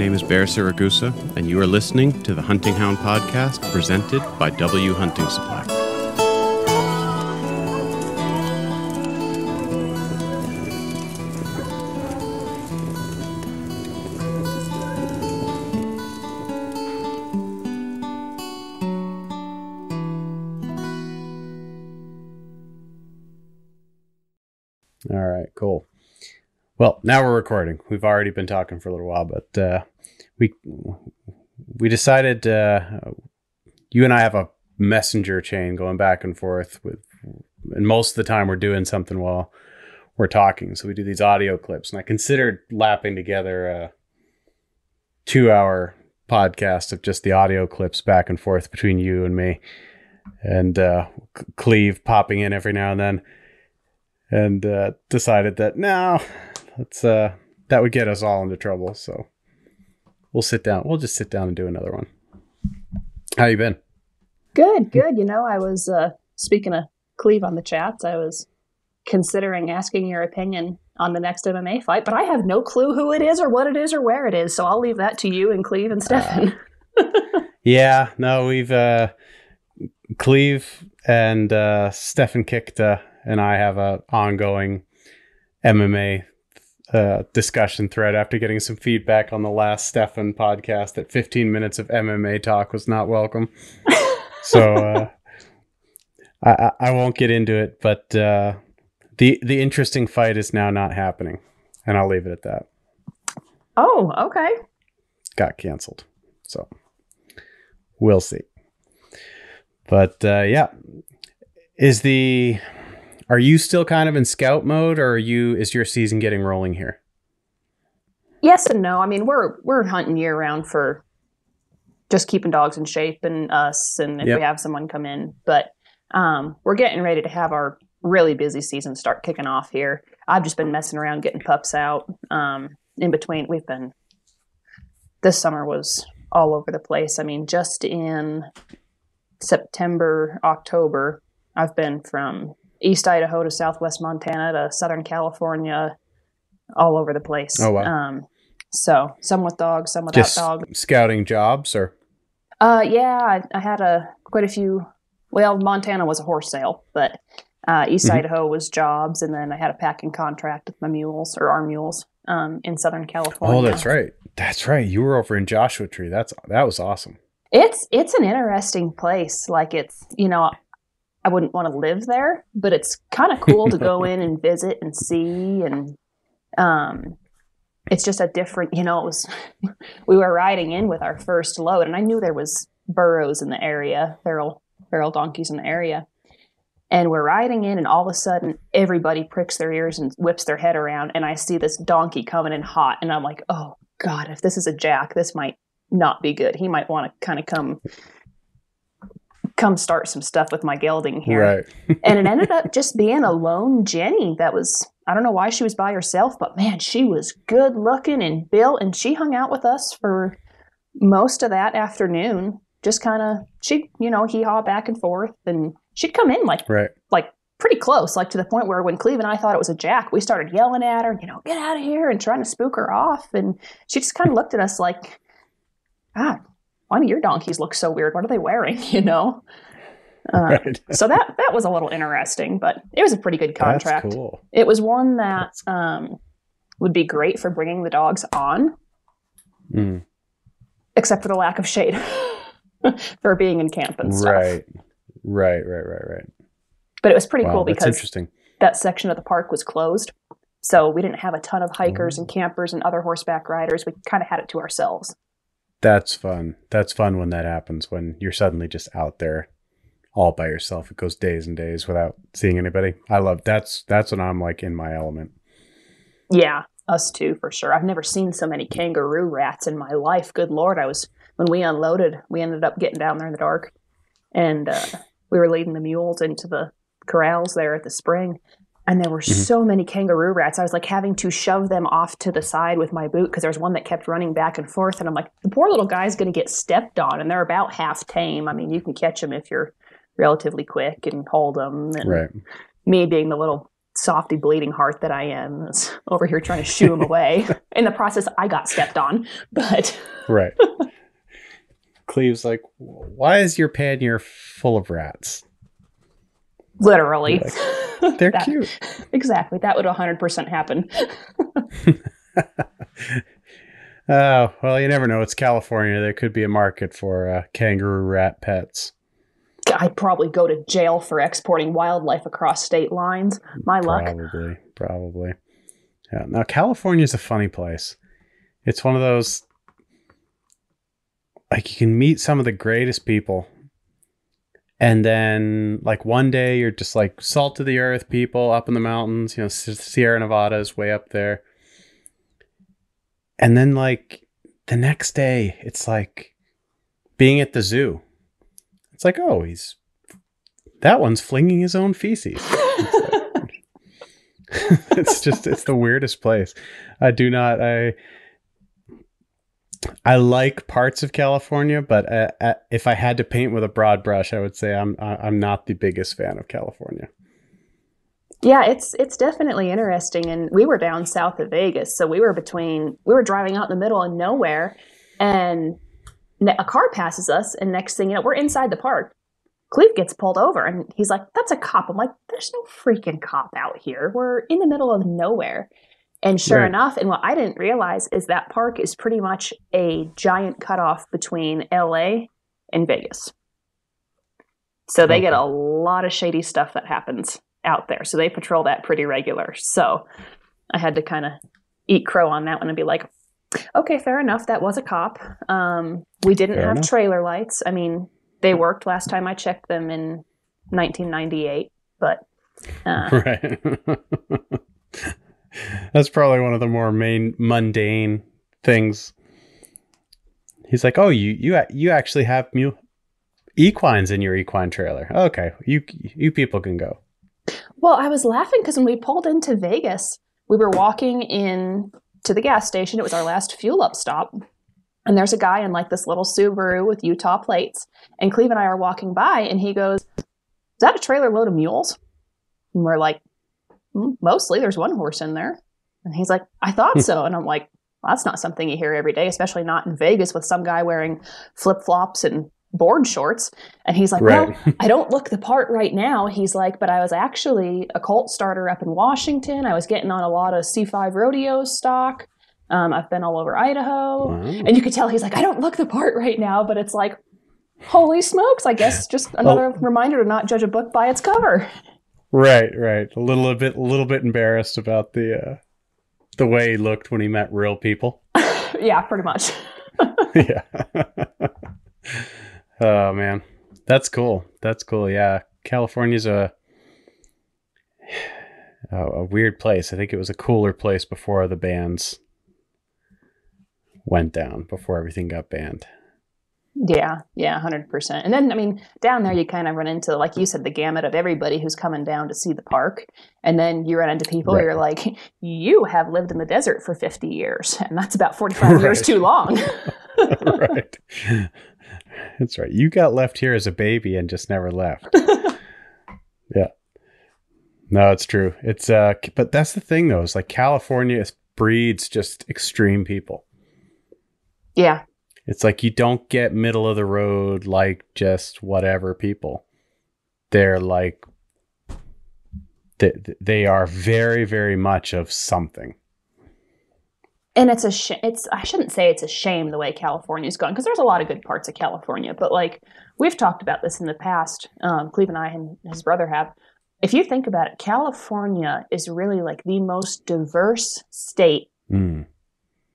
name is Bear Siragusa, and you are listening to the Hunting Hound podcast presented by W Hunting Supply. All right, cool. Well, now we're recording. We've already been talking for a little while, but we decided you and I have a messenger chain going back and forth and most of the time we're doing something while we're talking. So we do these audio clips, and I considered lapping together a 2-hour podcast of just the audio clips back and forth between you and me, and Cleve popping in every now and then. And decided that that would get us all into trouble. So we'll sit down. We'll just sit down and do another one. How you been? Good. You know, I was speaking of Cleve on the chats. I was considering asking your opinion on the next MMA fight, but I have no clue who it is or what it is or where it is. So I'll leave that to you and Cleve and Stefan. Yeah, no, we've Cleve and Stefan Kikta and I have a ongoing MMA discussion thread after getting some feedback on the last Stefan podcast that 15 minutes of MMA talk was not welcome. So I won't get into it, but the interesting fight is now not happening, and I'll leave it at that. Oh, okay. Got canceled, so we'll see. But yeah, are you still kind of in scout mode, or is your season getting rolling here? Yes and no. I mean, we're hunting year round for just keeping dogs in shape and us, and if we have someone come in. But we're getting ready to have our really busy season start kicking off here. I've just been messing around getting pups out. In between, this summer was all over the place. I mean, just in September, October, I've been from East Idaho to Southwest Montana to Southern California, all over the place. Oh, wow. So some with dogs, some without dogs. Scouting jobs, or? Yeah, I had quite a few. Well, Montana was a horse sale, but East Idaho was jobs, and then I had a packing contract with my mules, or our mules, in Southern California. Oh, that's right. That's right. You were over in Joshua Tree. That was awesome. It's an interesting place. Like, it's, you know, I wouldn't want to live there, but it's kind of cool to go in and visit and see. And it's just a different, you know, we were riding in with our first load, and I knew there was burros in the area, feral donkeys in the area. And we're riding in, and all of a sudden everybody pricks their ears and whips their head around. And I see this donkey coming in hot, and I'm like, oh God, if this is a jack, this might not be good. He might want to kind of come start some stuff with my gelding here. Right. And it ended up just being a lone Jenny that was, I don't know why she was by herself, but man, she was good looking and built, and she hung out with us for most of that afternoon. Just kind of, she'd, you know, hee-haw back and forth, and she'd come in like pretty close, like to the point where when Cleve and I thought it was a jack, we started yelling at her, you know, get out of here, and trying to spook her off. And she just kind of looked at us like, why do your donkeys look so weird? What are they wearing? You know? Right. So that was a little interesting, but it was a pretty good contract. That's cool. It was one that would be great for bringing the dogs on, except for the lack of shade for being in camp and stuff. Right. But it was pretty cool because interesting. That section of the park was closed. So we didn't have a ton of hikers and campers and other horseback riders. We kind of had it to ourselves. That's fun. That's fun when that happens, when you're suddenly just out there all by yourself. It goes days and days without seeing anybody. I love that's when I'm like in my element. Yeah, us too, for sure. I've never seen so many kangaroo rats in my life. Good Lord. When we unloaded, we ended up getting down there in the dark, and we were leading the mules into the corrals there at the spring. And there were so many kangaroo rats. I was like having to shove them off to the side with my boot because there was one that kept running back and forth. And I'm like, the poor little guy's going to get stepped on. And they're about half tame. I mean, you can catch them if you're relatively quick and hold them. And me being the little softy bleeding heart that I am is over here trying to shoo him away. In the process, I got stepped on, but Right. Cleve's like, why is your pannier full of rats? literally. Like, they're That- cute. Exactly. That would 100% happen. Oh, well, you never know. It's California. There could be a market for kangaroo rat pets. I'd probably go to jail for exporting wildlife across state lines. My luck. Probably. Yeah. Now, California's a funny place. It's one of those, like, you can meet some of the greatest people. And then, like, one day you're just like salt of the earth people up in the mountains. You know, Sierra Nevada is way up there. And then, like, the next day, it's like being at the zoo. It's like, oh, that one's flinging his own feces. It's the weirdest place. I like parts of California, but if I had to paint with a broad brush, I would say I'm not the biggest fan of California. Yeah, it's definitely interesting. And we were down south of Vegas, so we were driving out in the middle of nowhere, and a car passes us, and next thing you know, we're inside the park. Cleve gets pulled over, and he's like, "That's a cop." I'm like, "There's no freaking cop out here. We're in the middle of nowhere." And sure enough, and what I didn't realize is that park is pretty much a giant cutoff between LA and Vegas. So they get a lot of shady stuff that happens out there. So they patrol that pretty regular. So I had to kind of eat crow on that one and be like, okay, fair enough. That was a cop. We didn't have trailer lights. I mean, they worked last time I checked them in 1998, but right. That's probably one of the more mundane things. He's like, "Oh, you actually have equines in your equine trailer. Okay, you people can go." Well, I was laughing because when we pulled into Vegas, we were walking in to the gas station. It was our last fuel up stop. And there's a guy in like this little Subaru with Utah plates. And Cleve and I are walking by, and he goes, "Is that a trailer load of mules?" And we're like, "Mostly. There's one horse in there." And he's like, "I thought so." And I'm like, well, that's not something you hear every day, especially not in Vegas with some guy wearing flip-flops and board shorts. And he's like, "Well, I don't look the part right now." He's like, "But I was actually a colt starter up in Washington. I was getting on a lot of C5 rodeo stock. I've been all over Idaho." Wow. And you could tell he's like, "I don't look the part right now," but it's like, holy smokes, I guess just another reminder to not judge a book by its cover. Right. A little bit embarrassed about the way he looked when he met real people. Yeah, pretty much. Yeah. Oh man, that's cool. Yeah, California's a weird place. I think it was a cooler place before the bans went down, before everything got banned. Yeah, 100%. And then, I mean, down there you kind of run into, like you said, the gamut of everybody who's coming down to see the park. And then you run into people who are like, "You have lived in the desert for 50 years, and that's about 45 years too long." Right. That's right. You got left here as a baby and just never left. Yeah. No, it's true. It's but that's the thing though, is like California breeds just extreme people. Yeah. It's like you don't get middle of the road, like just whatever people. They're like, they are very, very much of something. And it's I shouldn't say it's a shame the way California's going, because there's a lot of good parts of California. But like we've talked about this in the past, Cleve and I and his brother have. If you think about it, California is really like the most diverse state.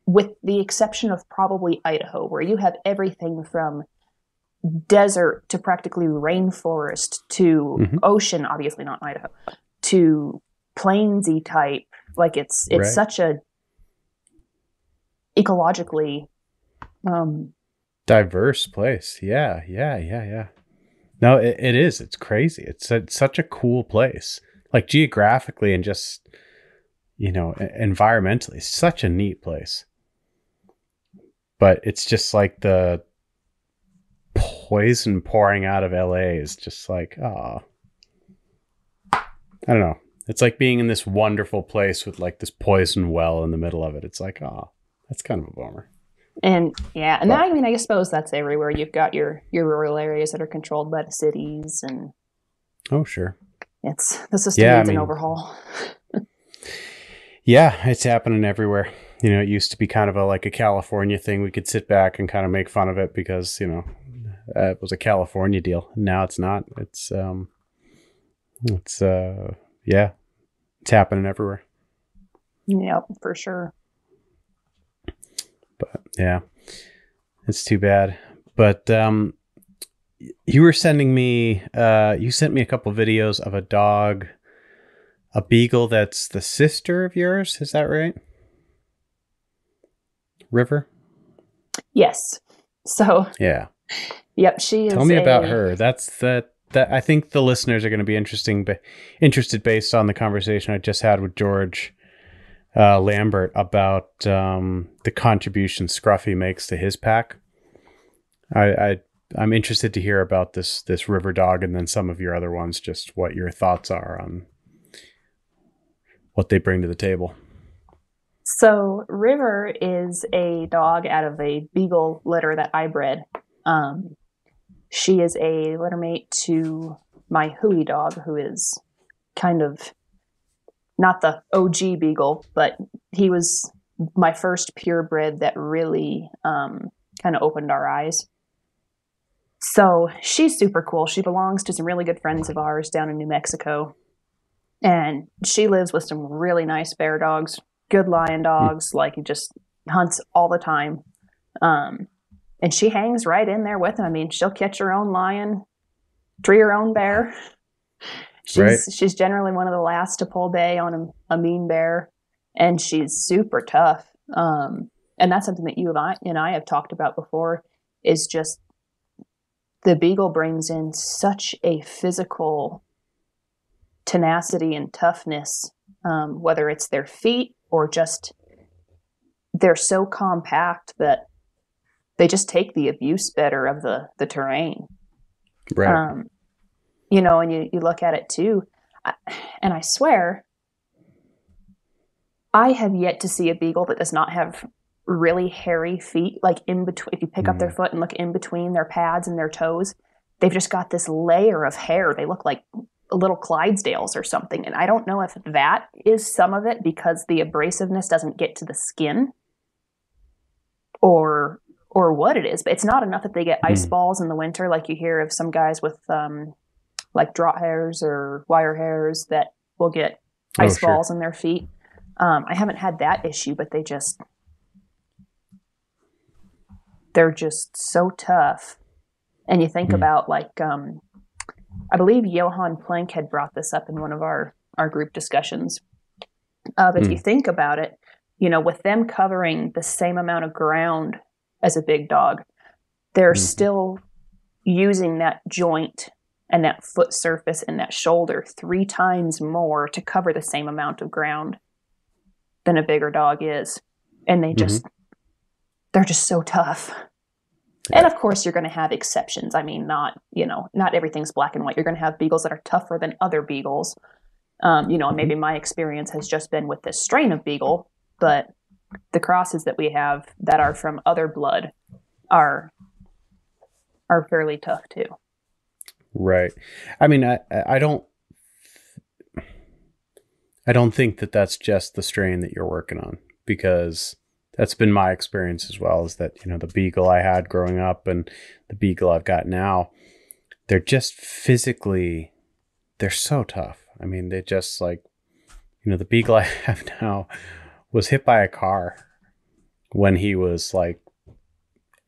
With the exception of probably Idaho, where you have everything from desert to practically rainforest to ocean, obviously not Idaho, to plainsy type. Like it's right. Such a ecologically diverse place. Yeah. No, it is. It's crazy. It's such a cool place. Like geographically and just, environmentally, such a neat place. But it's just like the poison pouring out of LA is just like, I don't know. It's like being in this wonderful place with like this poison well in the middle of it. It's like, oh, that's kind of a bummer. And yeah, and But, I mean, I suppose that's everywhere. You've got your rural areas that are controlled by the cities, and oh, sure. the system needs an overhaul. Yeah, it's happening everywhere. You know, it used to be kind of like a California thing. We could sit back and kind of make fun of it because, you know, it was a California deal. Now it's not. It's yeah, it's happening everywhere. Yep, for sure. But yeah, it's too bad. But you were sending me, you sent me a couple videos of a dog, a beagle that's the sister of yours. Is that right? River? Yes. So yeah. Yep, she is. Tell me about her. That I think the listeners are going to be interested based on the conversation I just had with George Lambert about the contribution Scruffy makes to his pack. I'm interested to hear about this river dog and then some of your other ones, just what your thoughts are on what they bring to the table. So River is a dog out of a beagle litter that I bred. She is a littermate to my Huey dog, who is kind of not the OG beagle, but he was my first purebred that really kind of opened our eyes. So she's super cool. She belongs to some really good friends of ours down in New Mexico. And she lives with some really nice bear dogs, good lion dogs, like he just hunts all the time. And she hangs right in there with him. I mean, she'll catch her own lion, tree her own bear. She's generally one of the last to pull bay on a mean bear, and she's super tough. And that's something that you and I have talked about before, is just the beagle brings in such a physical tenacity and toughness, whether it's their feet or just they're so compact that they just take the abuse better of the terrain. Right. You know, and you look at it too, and I swear, I have yet to see a beagle that does not have really hairy feet, like in between. If you pick up their foot and look in between their pads and their toes, they've just got this layer of hair. They look like little Clydesdales or something. And I don't know if that is some of it because the abrasiveness doesn't get to the skin or what it is, but it's not enough that they get ice balls in the winter, like you hear of some guys with like draught hairs or wire hairs that will get ice balls in their feet. I haven't had that issue, but they're just so tough. And you think about like, I believe Johan Plank had brought this up in one of our group discussions. But if you think about it, you know, with them covering the same amount of ground as a big dog, they're still using that joint and that foot surface and that shoulder 3 times more to cover the same amount of ground than a bigger dog is. And they're just so tough. Yeah. And of course you're going to have exceptions. I mean, not everything's black and white. You're going to have beagles that are tougher than other beagles. You know, maybe my experience has just been with this strain of beagle, but the crosses that we have that are from other blood are fairly tough too. Right. I mean, I don't think that that's just the strain that you're working on, because that's been my experience as well, is that, you know, the beagle I had growing up and the beagle I've got now, they're just physically, they're so tough. I mean, they just like, you know, the beagle I have now was hit by a car when he was like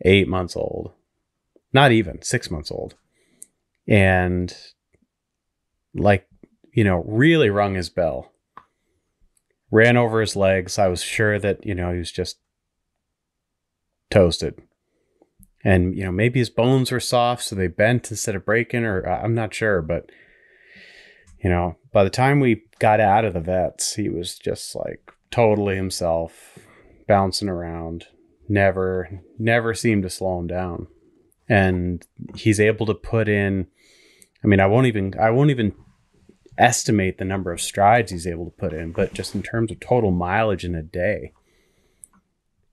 8 months old, not even 6 months old. And like, you know, really rung his bell, ran over his legs. I was sure that, you know, he was just toasted. And, you know, maybe his bones were soft, so they bent instead of breaking, or I'm not sure. But, you know, by the time we got out of the vets, he was just like totally himself, bouncing around, never seemed to slow him down. And he's able to put in, I mean, I won't even estimate the number of strides he's able to put in, but just in terms of total mileage in a day,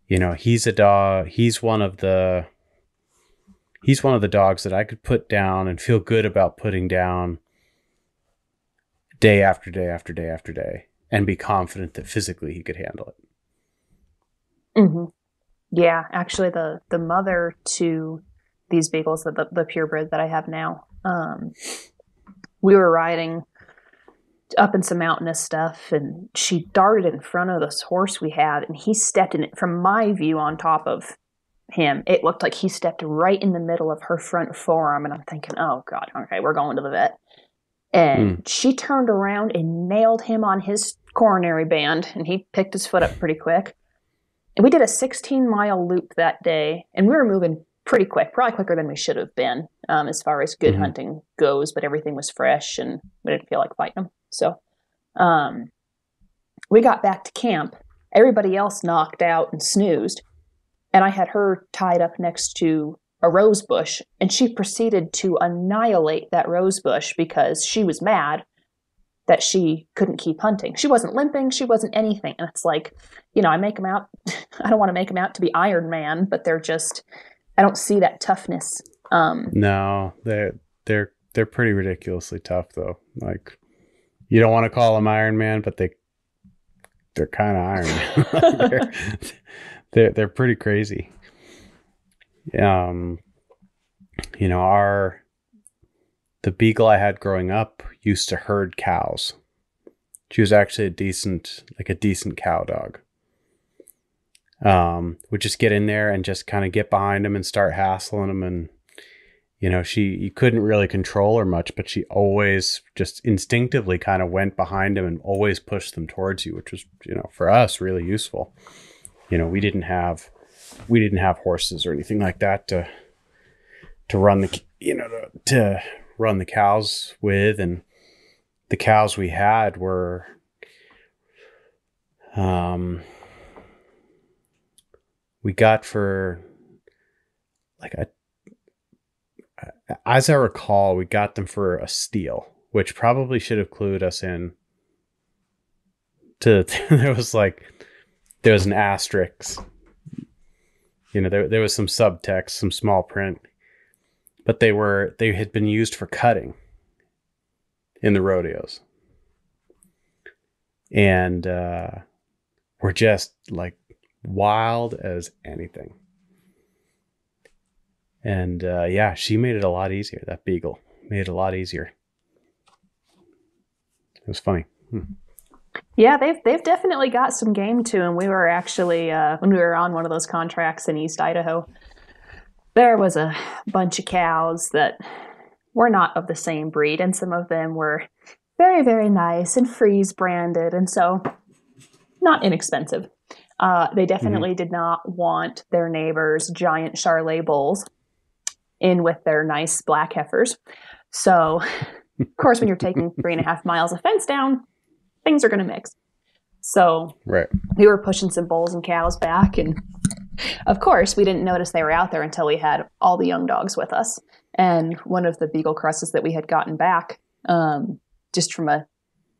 he's a dog. He's one of the dogs that I could put down and feel good about putting down day after day after day after day and be confident that physically he could handle it. Mm-hmm. Yeah, actually the mother to these beagles, the purebred that I have now, we were riding up in some mountainous stuff, and she darted in front of this horse we had, and he stepped in it. From my view on top of him, it looked like he stepped right in the middle of her front forearm, and I'm thinking, oh God, okay, we're going to the vet. And she turned around and nailed him on his coronary band, and he picked his foot up pretty quick. And we did a 16-mile loop that day, and we were moving pretty quick, probably quicker than we should have been, as far as good hunting goes, but everything was fresh, and we didn't feel like fighting them. So we got back to camp. Everybody else knocked out and snoozed, and I had her tied up next to a rose bush, and she proceeded to annihilate that rose bush because she was mad that she couldn't keep hunting. She wasn't limping. She wasn't anything. And it's like, I make them out. I don't want to make them out to be Iron Man, but they're just, I don't see that toughness. No, they're pretty ridiculously tough though. Like, you don't want to call them Iron Man, but they're kind of Iron Man. they're pretty crazy. The beagle I had growing up used to herd cows. She was actually a decent cow dog. Would just get in there and just kind of get behind him and start hassling him. And, you couldn't really control her much, but she always just instinctively kind of went behind him and always pushed them towards you, which was, for us really useful. We didn't have horses or anything like that to run to run the cows with, and the cows we had were we got for as I recall, we got them for a steal, which probably should have clued us in to there was an asterisk, there was some subtext, some small print. But they had been used for cutting in the rodeos. And were just like wild as anything. And she made it a lot easier. That beagle made it a lot easier. It was funny. Yeah, they've definitely got some game to them. We were actually, when we were on one of those contracts in East Idaho, there was a bunch of cows that were not of the same breed, and some of them were very, very nice and freeze branded, and so not inexpensive. They definitely did not want their neighbors' giant Charolais bulls in with their nice black heifers. So, of course, when you're taking 3.5 miles of fence down, things are going to mix. So we were pushing some bulls and cows back, and of course, we didn't notice they were out there until we had all the young dogs with us. And one of the beagle crosses that we had gotten back, just from a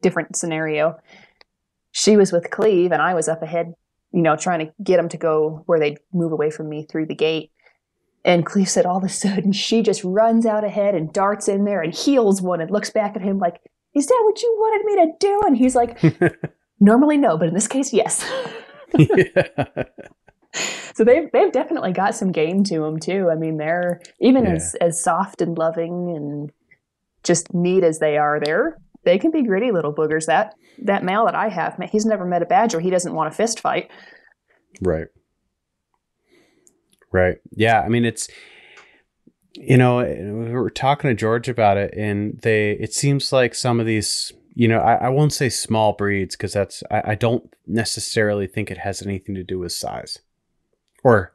different scenario, she was with Cleve, and I was up ahead, trying to get them to go where they'd move away from me through the gate. And Cleve said all of a sudden, she just runs out ahead and darts in there and heels one and looks back at him like, is that what you wanted me to do? And he's like, normally no, but in this case, yes. Yeah. So they've definitely got some game to them too. I mean, they're even as soft and loving and just neat as they are. They can be gritty little boogers. That male that I have, he's never met a badger. He doesn't want a fist fight. Right. Yeah. I mean, it's, we were talking to George about it, and it seems like some of these, I won't say small breeds, because I don't necessarily think it has anything to do with size. Or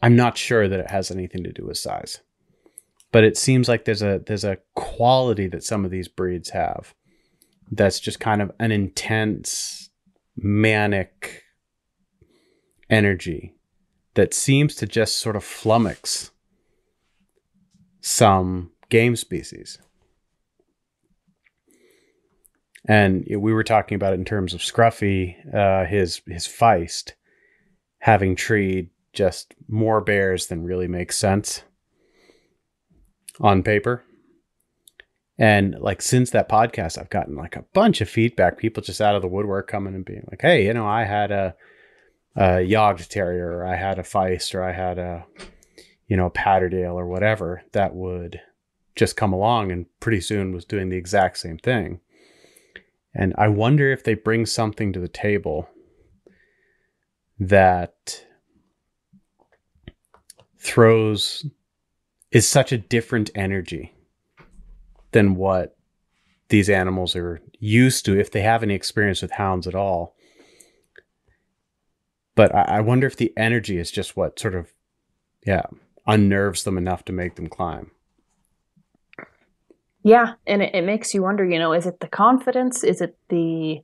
I'm not sure that it has anything to do with size, but it seems like there's a quality that some of these breeds have that's just kind of an intense, manic energy that seems to just sort of flummox some game species. And we were talking about it in terms of Scruffy, his feist, having treed just more bears than really makes sense on paper. And like since that podcast, I've gotten like a bunch of feedback, people just out of the woodwork coming and being like, hey, I had a Yogged Terrier, or I had a feist, or I had a Patterdale or whatever that would just come along and pretty soon was doing the exact same thing. And I wonder if they bring something to the table that is such a different energy than what these animals are used to, if they have any experience with hounds at all. But I wonder if the energy is just what sort of, unnerves them enough to make them climb. Yeah, and it makes you wonder, is it the confidence? Is it the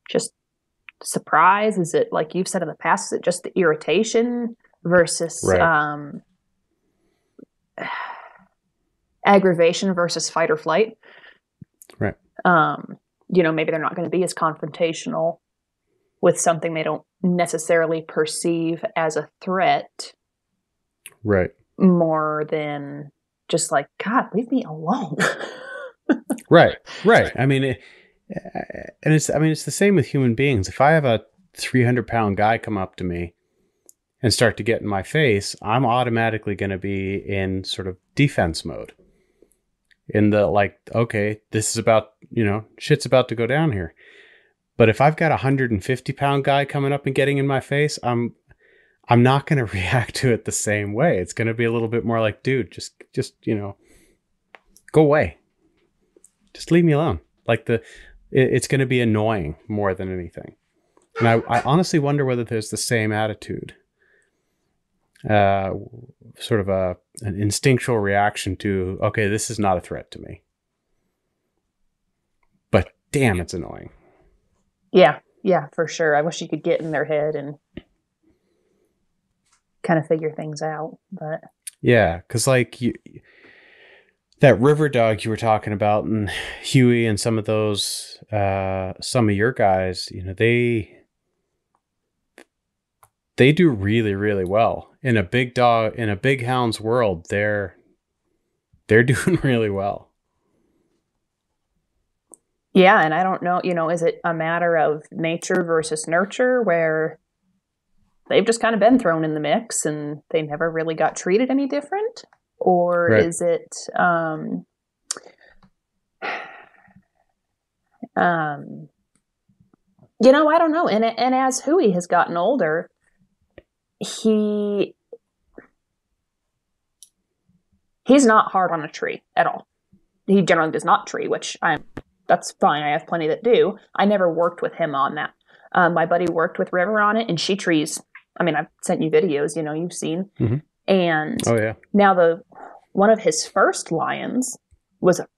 just surprise? Is it, like you've said in the past, is it just the irritation versus aggravation versus fight or flight? Right. Maybe they're not going to be as confrontational with something they don't necessarily perceive as a threat. Right. More than just like, God, leave me alone. Right. I mean, it's the same with human beings. If I have a 300-pound guy come up to me and start to get in my face, I'm automatically going to be in sort of defense mode. In the like, okay, this is about, shit's about to go down here. But if I've got a 150-pound guy coming up and getting in my face, I'm not going to react to it the same way. It's going to be a little bit more like, dude, just go away. Just leave me alone. Like it's going to be annoying more than anything. And I honestly wonder whether there's the same attitude, sort of an instinctual reaction to, okay, this is not a threat to me, but damn, it's annoying. Yeah, for sure. I wish you could get in their head and kind of figure things out, but yeah, because like that river dog you were talking about, and Huey and some of those, some of your guys, they do really, really well in a big hound's world. They're doing really well. Yeah, and I don't know, is it a matter of nature versus nurture, where they've just kind of been thrown in the mix and they never really got treated any different? Or right. Is it, I don't know. And as Huey has gotten older, he's not hard on a tree at all. He generally does not tree, which that's fine. I have plenty that do. I never worked with him on that. My buddy worked with River on it, and she trees. I mean, I've sent you videos, you've seen. Mm-hmm. And oh yeah, now one of his first lions was a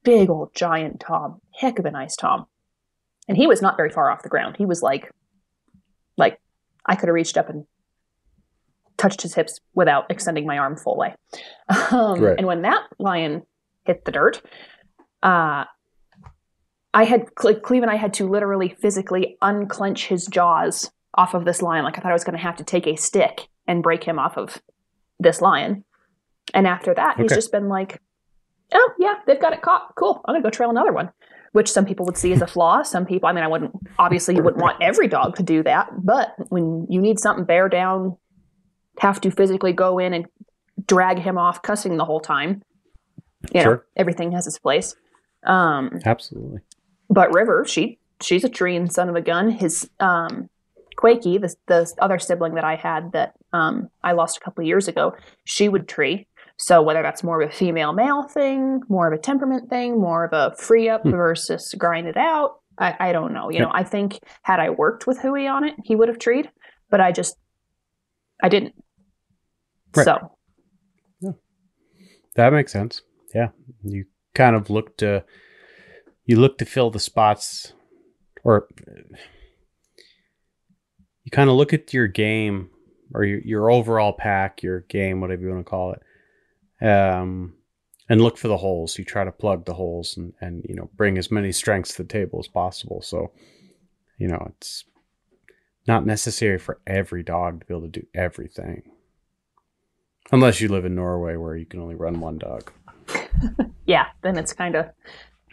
big old giant tom, heck of a nice tom, and he was not very far off the ground. He was like I could have reached up and touched his hips without extending my arm full way. Right. And when that lion hit the dirt, Cleve and I had to literally physically unclench his jaws off of this lion. Like, I thought I was going to have to take a stick and break him off of this lion. And after that, he's just been like, oh yeah, they've got it caught. Cool. I'm going to go trail another one, which some people would see as a flaw. Some people, I mean, obviously you wouldn't want every dog to do that, but when you need something bear down, have to physically go in and drag him off cussing the whole time, everything has its place. Absolutely. But River, she's a treeing son of a gun. His Quakey, the other sibling that I had that I lost a couple of years ago, she would tree. So whether that's more of a female-male thing, more of a temperament thing, more of a free up versus grind it out, I don't know. I think had I worked with Huey on it, he would have treed, but I didn't. Right. So. Yeah. That makes sense. Yeah. You kind of look to fill the spots, or you kind of look at your game or your overall pack, your game, whatever you want to call it, and look for the holes. You try to plug the holes and bring as many strengths to the table as possible. So, it's not necessary for every dog to be able to do everything. Unless you live in Norway where you can only run one dog. Yeah, then it's kind of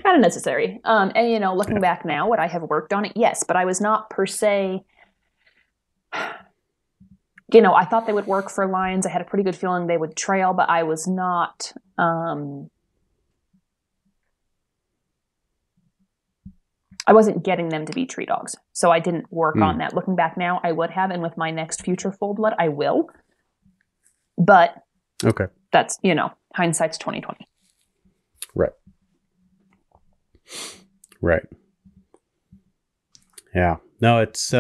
necessary. And looking back now, would I have worked on it? Yes, but I was not per se. I thought they would work for lions. I had a pretty good feeling they would trail, but I was not. I wasn't getting them to be tree dogs, so I didn't work on that. Looking back now, I would have, and with my next future full blood, I will. But okay, that's hindsight's 2020. Right. Yeah. No, it's.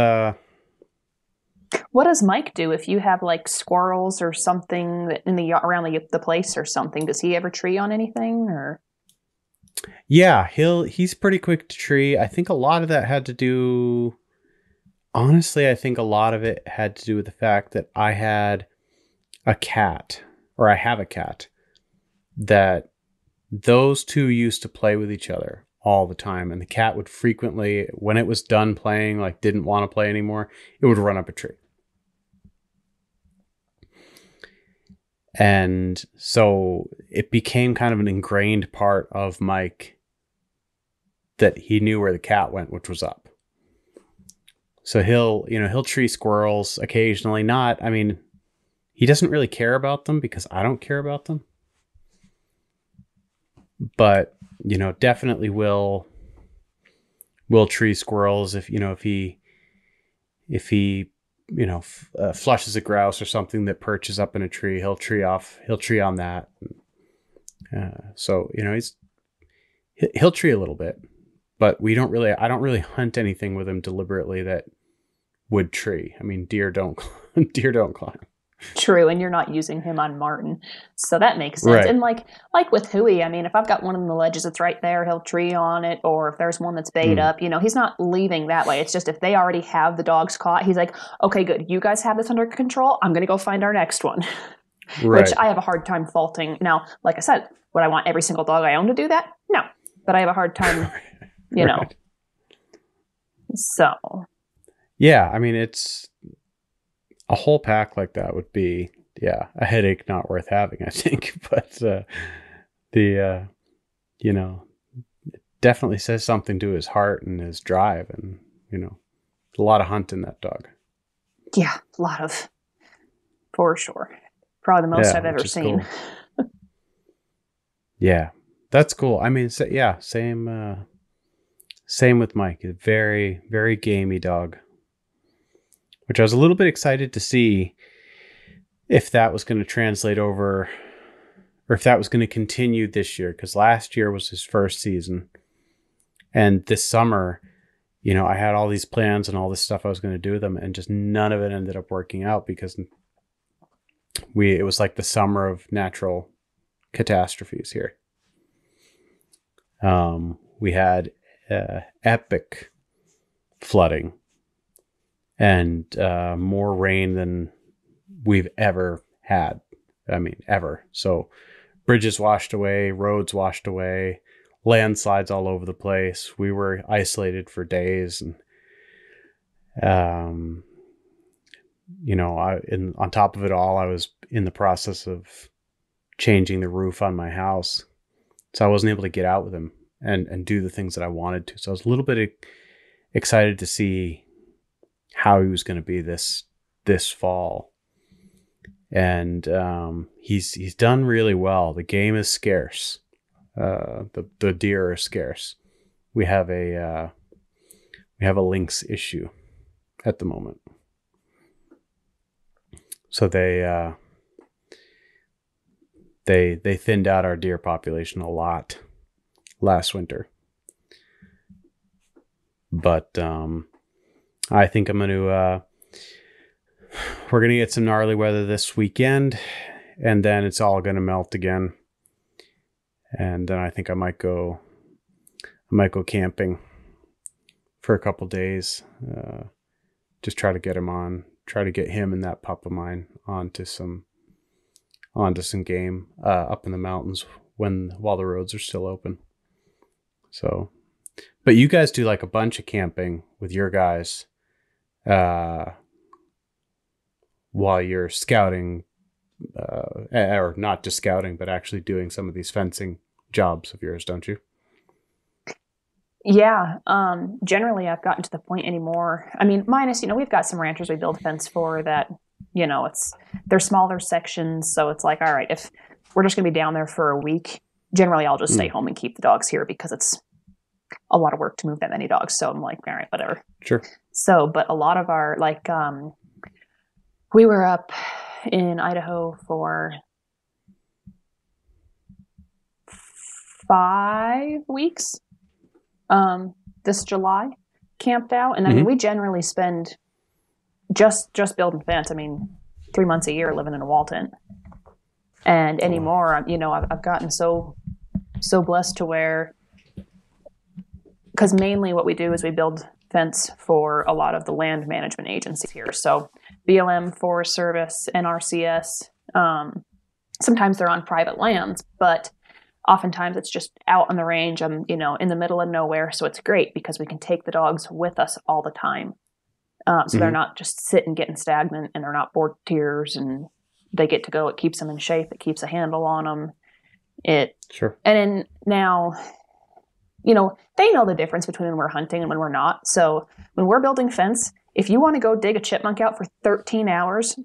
What does Mike do if you have like squirrels or something in around the place or something? Does he ever tree on anything or? Yeah, he's pretty quick to tree. I think a lot of that had to do. Honestly, I think a lot of it had to do with the fact that I had a cat, or I have a cat, that those two used to play with each other all the time. And the cat would frequently, when it was done playing, like didn't want to play anymore, it would run up a tree. And so it became kind of an ingrained part of Mike that he knew where the cat went, which was up. So he'll tree squirrels occasionally. He doesn't really care about them because I don't care about them. But, definitely will tree squirrels if he flushes a grouse or something that perches up in a tree, he'll tree on that. So, he'll tree a little bit, but I don't really hunt anything with him deliberately that would tree. I mean, deer don't climb. True, and you're not using him on Martin, so that makes sense. Right. And like with Huey, I mean, if I've got one of the ledges that's right there, he'll tree on it. Or if there's one that's bayed up, he's not leaving that way. It's just if they already have the dogs caught, he's like, okay, good, you guys have this under control. I'm going to go find our next one, right. Which I have a hard time faulting. Now, like I said, would I want every single dog I own to do that? No, but I have a hard time, right. So, yeah, I mean, it's. A whole pack like that would be, a headache not worth having, I think. But it definitely says something to his heart and his drive, and a lot of hunt in that dog. Yeah, a lot of, for sure. Probably the most I've ever seen. Cool. Yeah, that's cool. I mean, same with Mike. A very, very gamey dog. Which I was a little bit excited to see if that was going to translate over, or if that was going to continue this year, because last year was his first season. And this summer, I had all these plans and all this stuff I was going to do with them, and just none of it ended up working out because it was like the summer of natural catastrophes here. We had epic flooding. And more rain than we've ever had. I mean, ever. So bridges washed away, roads washed away, landslides all over the place. We were isolated for days. And, on top of it all, I was in the process of changing the roof on my house. So I wasn't able to get out with him and do the things that I wanted to. So I was a little bit excited to see how he was going to be this fall. And he's done really well. The game is scarce. The deer are scarce. We have a lynx issue at the moment. So they thinned out our deer population a lot last winter. But I think we're going to get some gnarly weather this weekend, and then it's all going to melt again. And then I think I might go camping for a couple days. Just try to get him and that pup of mine onto some game up in the mountains while the roads are still open. So, but you guys do like a bunch of camping with your guys while you're scouting, or not just scouting, but actually doing some of these fencing jobs of yours, don't you? Yeah. Generally, I've gotten to the point anymore. I mean, minus, we've got some ranchers we build a fence for that, they're smaller sections. So it's like, all right, if we're just going to be down there for a week, generally I'll just stay home and keep the dogs here because it's a lot of work to move that many dogs. So I'm like, all right, whatever. Sure. So, but a lot of our, we were up in Idaho for 5 weeks this July, camped out. And I mean, we generally spend just building fence. I mean, 3 months a year living in a wall tent. And anymore, I've gotten so blessed to where, because mainly what we do is we build fence for a lot of the land management agencies here. So BLM, Forest Service, NRCS. Sometimes they're on private lands, but oftentimes it's just out on the range. I'm, in the middle of nowhere. So it's great because we can take the dogs with us all the time. So they're not just sitting getting stagnant, and they're not bored to tears, and they get to go. It keeps them in shape. It keeps a handle on them. Sure. And then now, they know the difference between when we're hunting and when we're not. So when we're building fence, if you want to go dig a chipmunk out for 13 hours,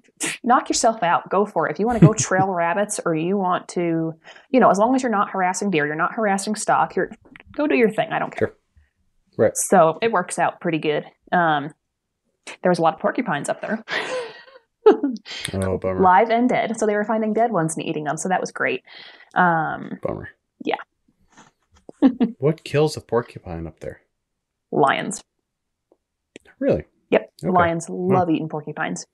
knock yourself out. Go for it. If you want to go trail rabbits, or you want to, as long as you're not harassing deer, you're not harassing stock, go do your thing. I don't care. Sure. Right. So it works out pretty good. There was a lot of porcupines up there. Oh, bummer. Live and dead. So they were finding dead ones and eating them. So that was great. Bummer. Yeah. What kills a porcupine up there? Lions. Really? Yep. Okay. Lions love eating porcupines.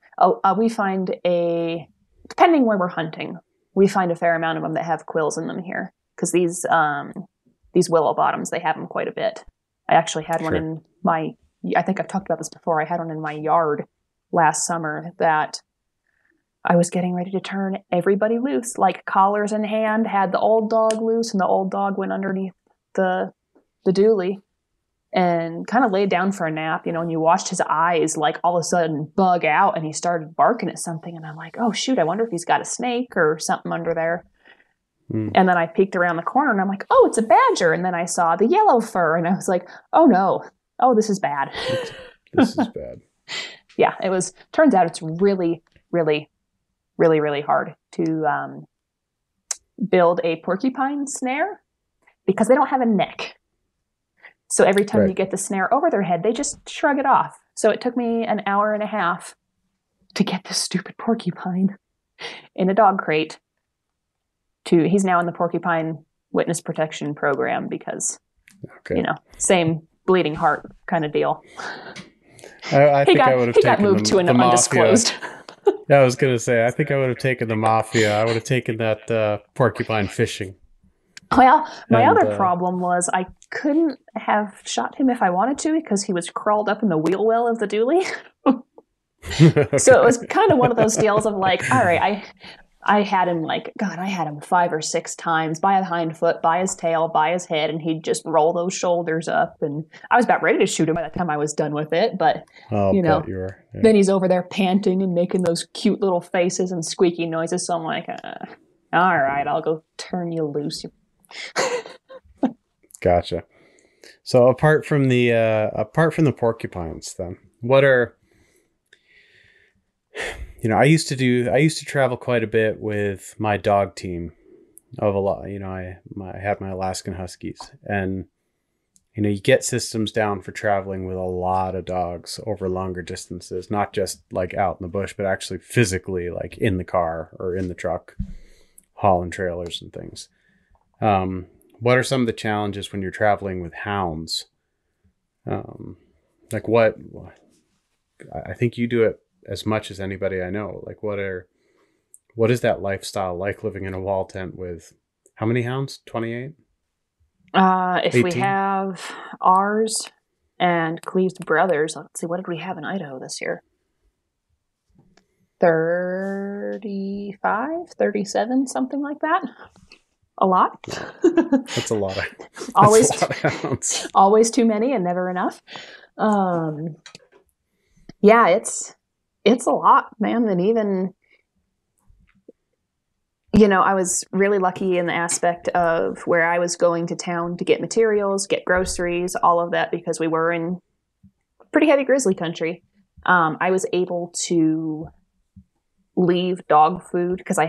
We find depending where we're hunting, we find a fair amount of them that have quills in them here. Because these willow bottoms, they have them quite a bit. I actually had one in I think I've talked about this before. I had one in my yard last summer that I was getting ready to turn everybody loose, like collars in hand, had the old dog loose, and the old dog went underneath the dually and kind of laid down for a nap, and you watched his eyes like all of a sudden bug out, and he started barking at something, and I'm like, oh shoot, I wonder if he's got a snake or something under there. And then I peeked around the corner, and I'm like, oh, it's a badger. And then I saw the yellow fur, and I was like, oh no, this is bad. This is bad. Yeah, turns out it's really, really, really, really hard to build a porcupine snare because they don't have a neck. So every time you get the snare over their head, they just shrug it off. So it took me an hour and a half to get this stupid porcupine in a dog crate. He's now in the porcupine witness protection program because, same bleeding heart kind of deal. I think I would have taken moved to an undisclosed. Yeah, I was going to say, I think I would have taken the mafia. I would have taken that porcupine fishing. Well, my other problem was I couldn't have shot him if I wanted to because he was crawled up in the wheel well of the dually. Okay. So it was kind of one of those deals of like, all right, I had him I had him 5 or 6 times by a hind foot, by his tail, by his head, and he'd just roll those shoulders up. And I was about ready to shoot him by the time I was done with it. But, then he's over there panting and making those cute little faces and squeaky noises. So I'm like, all right, I'll go turn you loose. Gotcha. So apart from the porcupines, then, what are... I used to travel quite a bit with my dog team of a lot. I had my Alaskan Huskies, and you get systems down for traveling with a lot of dogs over longer distances, not just like out in the bush, but actually physically like in the car or in the truck, hauling trailers and things. What are some of the challenges when you're traveling with hounds? Like what, I think you do it as much as anybody I know. Like what is that lifestyle like living in a wall tent with how many hounds? 28? If 18? we have ours and Cleve's brothers, let's see, what did we have in Idaho this year? 35, 37, something like that. A lot. That's a lot of always, that's a lot of hounds. always too many and never enough. Yeah, it's a lot, man. And even, I was really lucky in the aspect of where I was going to town to get materials, get groceries, all of that, because we were in pretty heavy grizzly country. I was able to leave dog food because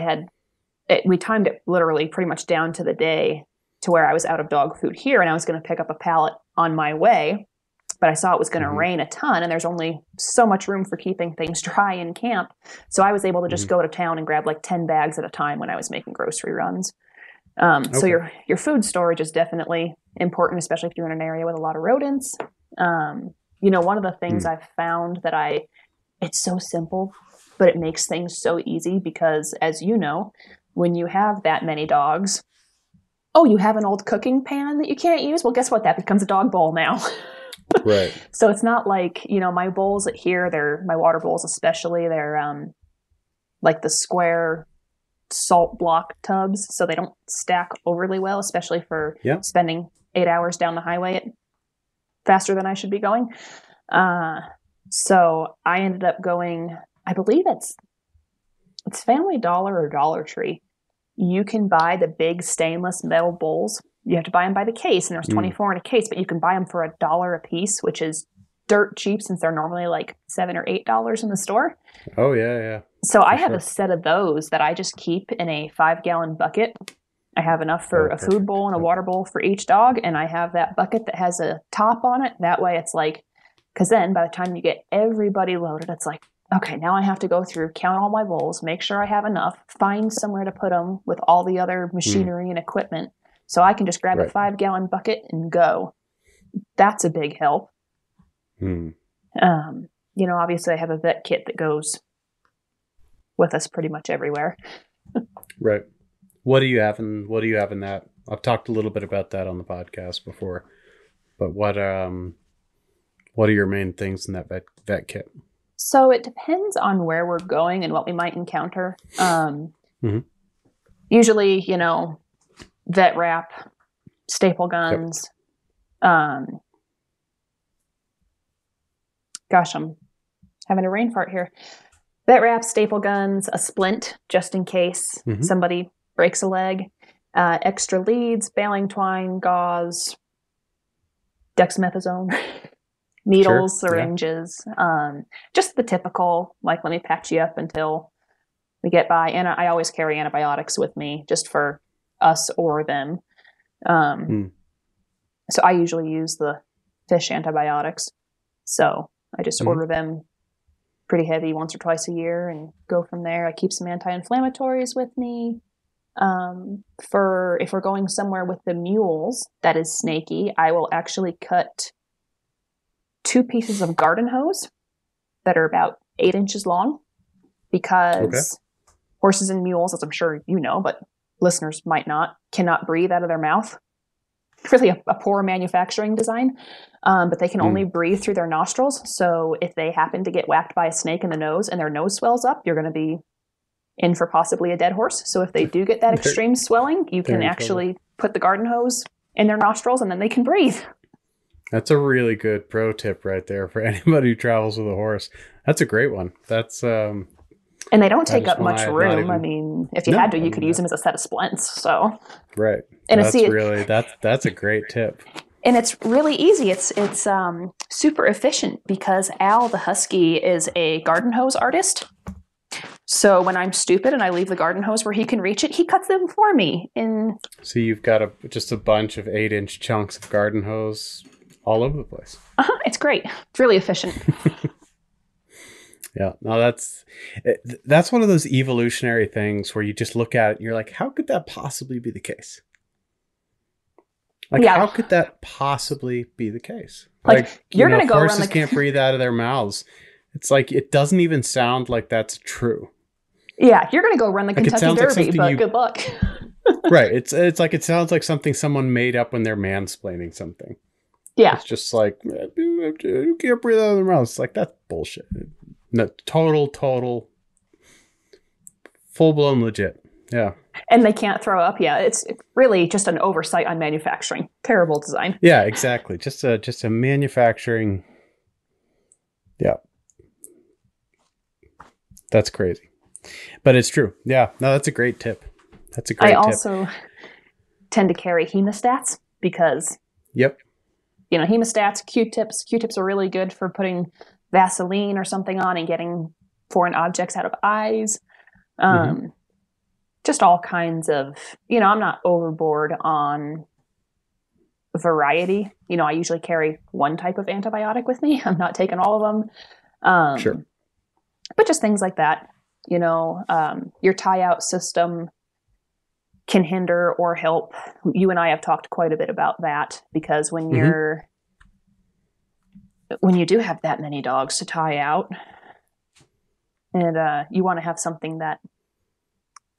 we timed it literally pretty much down to the day to where I was out of dog food here, and I was going to pick up a pallet on my way, but I saw it was going to rain a ton, and there's only so much room for keeping things dry in camp. So I was able to just go to town and grab like 10 bags at a time when I was making grocery runs. So your food storage is definitely important, especially if you're in an area with a lot of rodents. One of the things I've found it's so simple, but it makes things so easy because, as you know, when you have that many dogs, you have an old cooking pan that you can't use? Well, guess what? That becomes a dog bowl now. Right. So it's not like, my bowls here, my water bowls especially, they're like the square salt block tubs, so they don't stack overly well, especially for spending 8 hours down the highway faster than I should be going. So I ended up going, I believe it's Family Dollar or Dollar Tree. You can buy the big stainless metal bowls. You have to buy them by the case, and there's 24 in a case, but you can buy them for $1 a piece, which is dirt cheap since they're normally like $7 or $8 in the store. Oh, yeah. So I have a set of those that I just keep in a 5-gallon bucket. I have enough for a food bowl and a water bowl for each dog, and I have that bucket that has a top on it. That way it's like, because then by the time you get everybody loaded, it's like, okay, now I have to go through, count all my bowls, make sure I have enough, find somewhere to put them with all the other machinery and equipment. So I can just grab a 5-gallon bucket and go. That's a big help. Obviously I have a vet kit that goes with us pretty much everywhere. Right. What do you have in that? I've talked a little bit about that on the podcast before, but what are your main things in that vet kit? So it depends on where we're going and what we might encounter. Usually, vet wrap, staple guns. Gosh, I'm having a rain fart here. Vet wrap, staple guns, a splint just in case somebody breaks a leg, extra leads, baling twine, gauze, dexamethasone, needles, syringes, just the typical, like, let me patch you up until we get by. And I always carry antibiotics with me just for us or them. So I usually use the fish antibiotics. So I just order them pretty heavy once or twice a year and go from there. I keep some anti-inflammatories with me. For if we're going somewhere with the mules that is snaky, I will actually cut 2 pieces of garden hose that are about 8 inches long, because horses and mules, as I'm sure you know, but listeners might not, cannot breathe out of their mouth. Really a poor manufacturing design, but they can only breathe through their nostrils. So if they happen to get whacked by a snake in the nose and their nose swells up, you're going to be in for possibly a dead horse. So if they do get that extreme swelling, you can actually put the garden hose in their nostrils and then they can breathe. That's a really good pro tip right there for anybody who travels with a horse. That's a great one. That's and they don't take up much room. I mean, if you had to, you could use them as a set of splints. So right. And that's a great tip. And it's really easy. It's super efficient because Al the Husky is a garden hose artist. So when I'm stupid and I leave the garden hose where he can reach it, he cuts them for me. So you've got just a bunch of 8-inch chunks of garden hose all over the place. It's great. It's really efficient. Yeah, no, that's one of those evolutionary things where you just look at it and you're like, how could that possibly be the case? Like, how could that possibly be the case? Like you're going to go horses around can't breathe out of their mouths. It's like, it doesn't even sound like that's true. Yeah, you're going to go run the Kentucky Derby, but good luck. Right. It's like, it sounds like something someone made up when they're mansplaining something. Yeah. It's just like, you can't breathe out of their mouths. It's like, that's bullshit. No, total, full-blown legit. Yeah. And they can't throw up. Yeah, it's really just an oversight on manufacturing. Terrible design. Yeah, exactly. Just a manufacturing. Yeah, that's crazy, but it's true. Yeah, no, that's a great tip. That's a I great tip. also tend to carry hemostats because, Yep. hemostats, Q-tips. Q-tips are really good for putting Vaseline or something on and getting foreign objects out of eyes. Mm-hmm. Just all kinds of, I'm not overboard on variety. I usually carry one type of antibiotic with me. I'm not taking all of them. Sure. But just things like that. Your tie-out system can hinder or help. You and I have talked quite a bit about that because when Mm-hmm. you do have that many dogs to tie out, and you want to have something that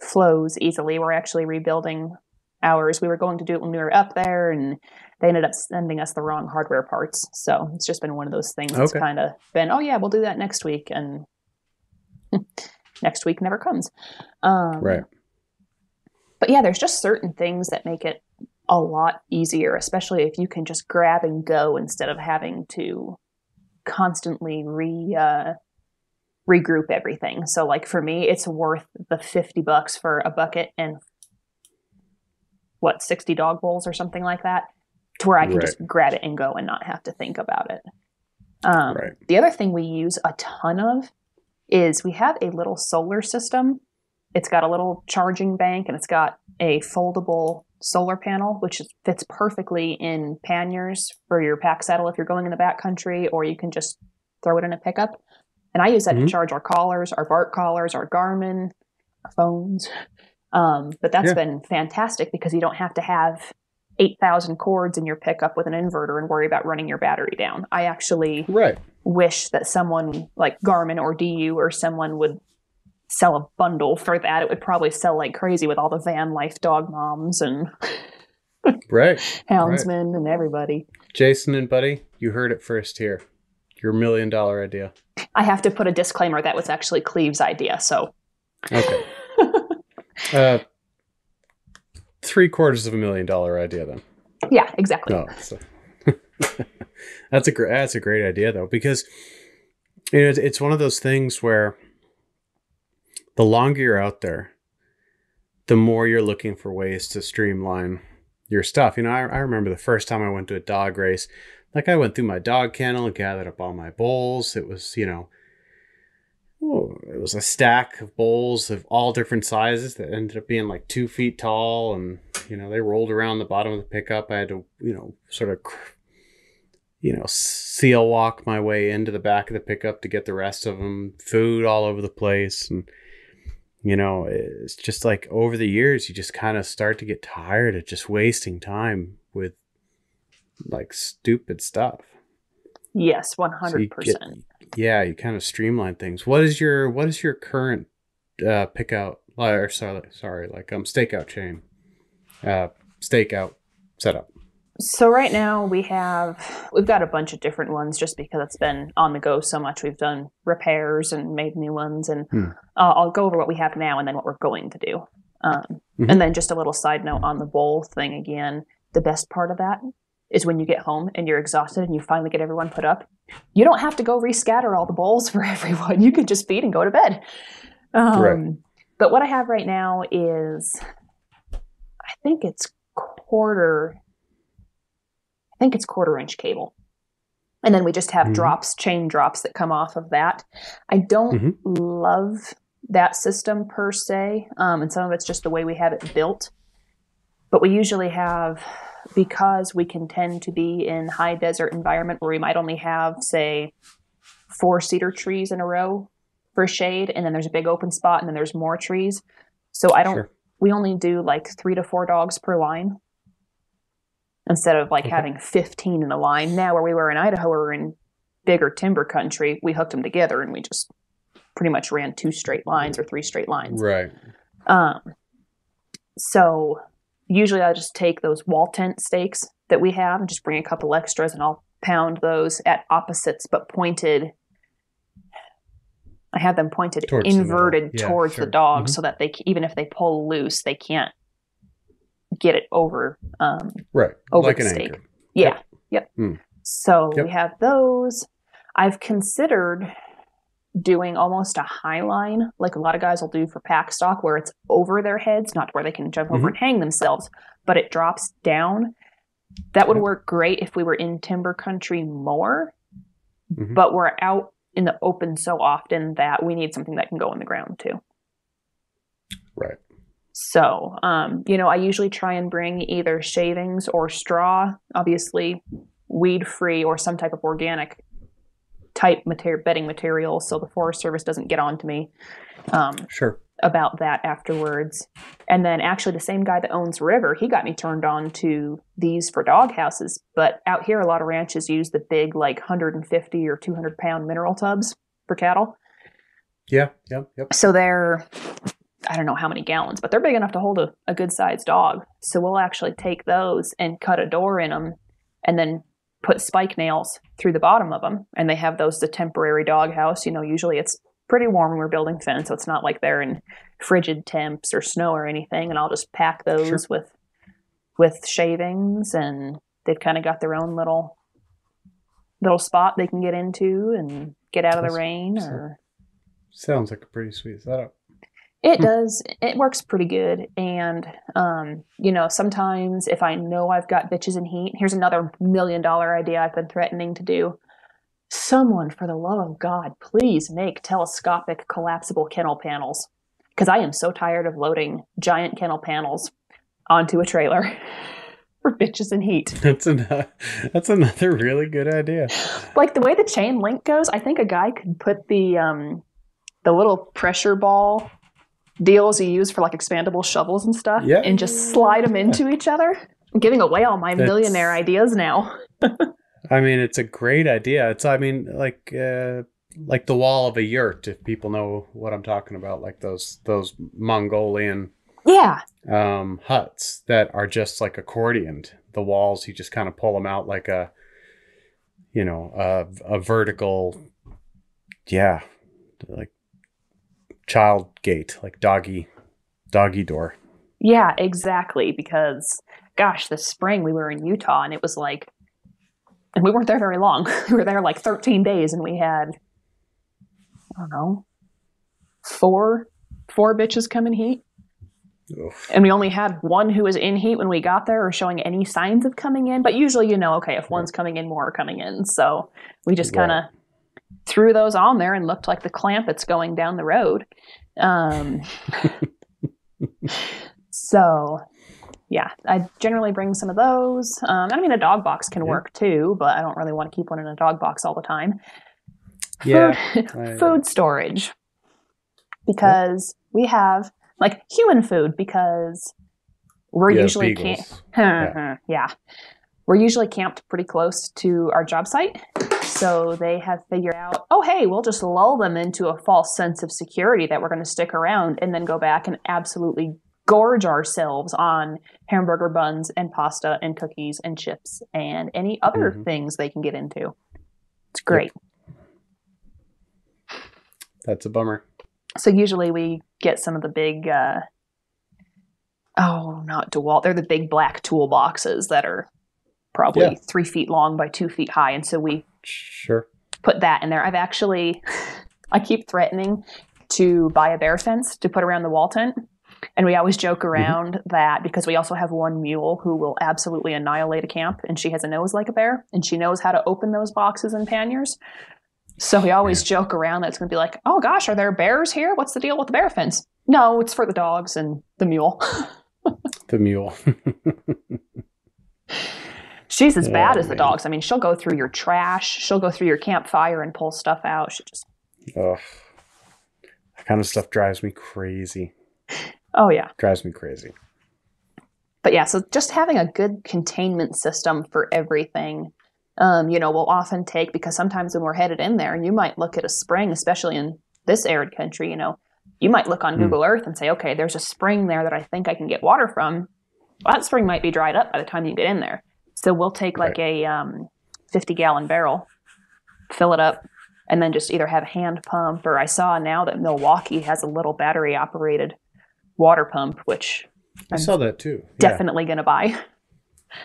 flows easily. We're actually rebuilding ours. We were going to do it when we were up there, and they ended up sending us the wrong hardware parts. So it's just been one of those things that's Okay. kind of been, oh yeah, we'll do that next week, and next week never comes. Right. But yeah, there's just certain things that make it a lot easier, especially if you can just grab and go instead of having to constantly regroup everything. So like for me, it's worth the $50 for a bucket and 60 dog bowls or something like that, to where I can Right. just grab it and go and not have to think about it. Right. The other thing we use a ton of is we have a little solar system. It's got a little charging bank and it's got a foldable solar panel, which fits perfectly in panniers for your pack saddle if you're going in the backcountry, or you can just throw it in a pickup. And I use that to Mm-hmm. charge our collars, our Bart collars, our Garmin, our phones. But that's Yeah. been fantastic because you don't have to have 8,000 cords in your pickup with an inverter and worry about running your battery down. I actually Right. wish that someone like Garmin or DU or someone would sell a bundle for that. It would probably sell like crazy with all the van life dog moms and Right. Right. houndsmen and everybody. Jason and Buddy, you heard it first here. Your $1 million idea. I have to put a disclaimer that was actually Cleve's idea. So Okay. $750,000 idea then. yeah, exactly. No, so that's a great idea though, because it's one of those things where the longer you're out there, the more you're looking for ways to streamline your stuff. I remember the first time I went to a dog race, like I went through my dog kennel and gathered up all my bowls. It was, it was a stack of bowls of all different sizes that ended up being like 2 feet tall. And, they rolled around the bottom of the pickup. I had to, sort of, seal walk my way into the back of the pickup to get the rest of them. Food all over the place. And, it's just like over the years, you just kind of start to get tired of just wasting time with like stupid stuff. Yes, So 100%. you kind of streamline things. What is your current pick out or sorry, like stakeout chain, stakeout setup? So right now we've got a bunch of different ones just because it's been on the go so much. We've done repairs and made new ones, and I'll go over what we have now and then what we're going to do. And then just a little side note on the bowl thing again. The best part of that is when you get home and you're exhausted and you finally get everyone put up. You don't have to go rescatter all the bowls for everyone. You can just feed and go to bed. Right. But what I have right now is, I think it's quarter inch cable. And then we just have chain drops that come off of that. I don't love that system per se. And some of it's just the way we have it built. But we usually have, because we can tend to be in high desert environment where we might only have, say, 4 cedar trees in a row for shade, and then there's a big open spot, and then there's more trees. So we only do like 3 to 4 dogs per line instead of having 15 in a line. Now, where we were in Idaho or in bigger timber country, we hooked them together and we just pretty much ran 2 straight lines or 3 straight lines. Right. So usually I just take those wall tent stakes that we have and just bring a couple extras, and I'll pound those at opposites but pointed I have them pointed Towards inverted towards the dog, Mm-hmm. so that even if they pull loose, they can't get it over Right. over Like the an stake. anchor. Yeah. Yep. Mm. So Yep. we have those. I've considered doing almost a high line, like a lot of guys will do for pack stock, where it's over their heads, not where they can jump over and hang themselves, but it drops down. That would work great if we were in timber country more, but we're out in the open so often that we need something that can go in the ground too. Right. So, I usually try and bring either shavings or straw, obviously weed free or some type of organic type bedding material, so the Forest Service doesn't get on to me about that afterwards. And then actually the same guy that owns River, he got me turned on to these for dog houses. But out here, a lot of ranches use the big, like 150 or 200 pound mineral tubs for cattle. Yeah. Yep. So they're, I don't know how many gallons, but they're big enough to hold a good sized dog. So we'll actually take those and cut a door in them and then put spike nails through the bottom of them. And they have those, the temporary dog house. Usually it's pretty warm when we're building fence, so it's not like they're in frigid temps or snow or anything. And I'll just pack those with shavings, and they've kind of got their own little spot they can get into and get out of the rain. Sounds like a pretty sweet setup. It does. It works pretty good. And, sometimes if I know I've got bitches in heat, here's another $1 million idea I've been threatening to do. Someone, for the love of God, please make telescopic collapsible kennel panels. Because I am so tired of loading giant kennel panels onto a trailer for bitches in heat. That's another really good idea. Like the way the chain link goes, I think a guy could put the little pressure ball deals you use for like expandable shovels and stuff, and just slide them into each other. I'm giving away all my millionaire ideas now. I mean, it's a great idea. It's, I mean, like the wall of a yurt, if people know what I'm talking about, like those Mongolian huts that are just like accordioned. The walls, you just kind of pull them out like a vertical, like child gate, like doggy door. Yeah, exactly. Because gosh, this spring we were in Utah, and it was like, and we weren't there very long. We were there like 13 days, and we had, I don't know, four bitches come in heat. Oof. And we only had one who was in heat when we got there or showing any signs of coming in. But usually, okay, if one's coming in, more are coming in. So we just kind of threw those on there and looked like the Clampets going down the road. So, yeah, I generally bring some of those. I mean, a dog box can work too, but I don't really want to keep one in a dog box all the time. Food storage. Because we have, like, human food, because we're usually we're usually camped pretty close to our job site. So they have figured out, oh, hey, we'll just lull them into a false sense of security that we're going to stick around and then go back and absolutely gorge ourselves on hamburger buns and pasta and cookies and chips and any other things they can get into. It's great. Yep. That's a bummer. So usually we get some of the big, not DeWalt. They're the big black toolboxes that are probably 3 feet long by 2 feet high. And so we put that in there. I keep threatening to buy a bear fence to put around the wall tent. And we always joke around that because we also have one mule who will absolutely annihilate a camp, and she has a nose like a bear, and she knows how to open those boxes and panniers. So we always joke around that it's going to be like, oh gosh, are there bears here? What's the deal with the bear fence? No, it's for the dogs and the mule. The mule. She's as bad as the dogs. I mean, she'll go through your trash. She'll go through your campfire and pull stuff out. She just... Ugh. That kind of stuff drives me crazy. Oh, yeah. Drives me crazy. But yeah, so just having a good containment system for everything, will often take, because sometimes when we're headed in there, you might look at a spring, especially in this arid country, you might look on Google Earth and say, okay, there's a spring there that I think I can get water from. Well, that spring might be dried up by the time you get in there. So we'll take like a 50-gallon barrel, fill it up and then just either have a hand pump, or I saw now that Milwaukee has a little battery operated water pump, which I saw that too. Definitely going to buy,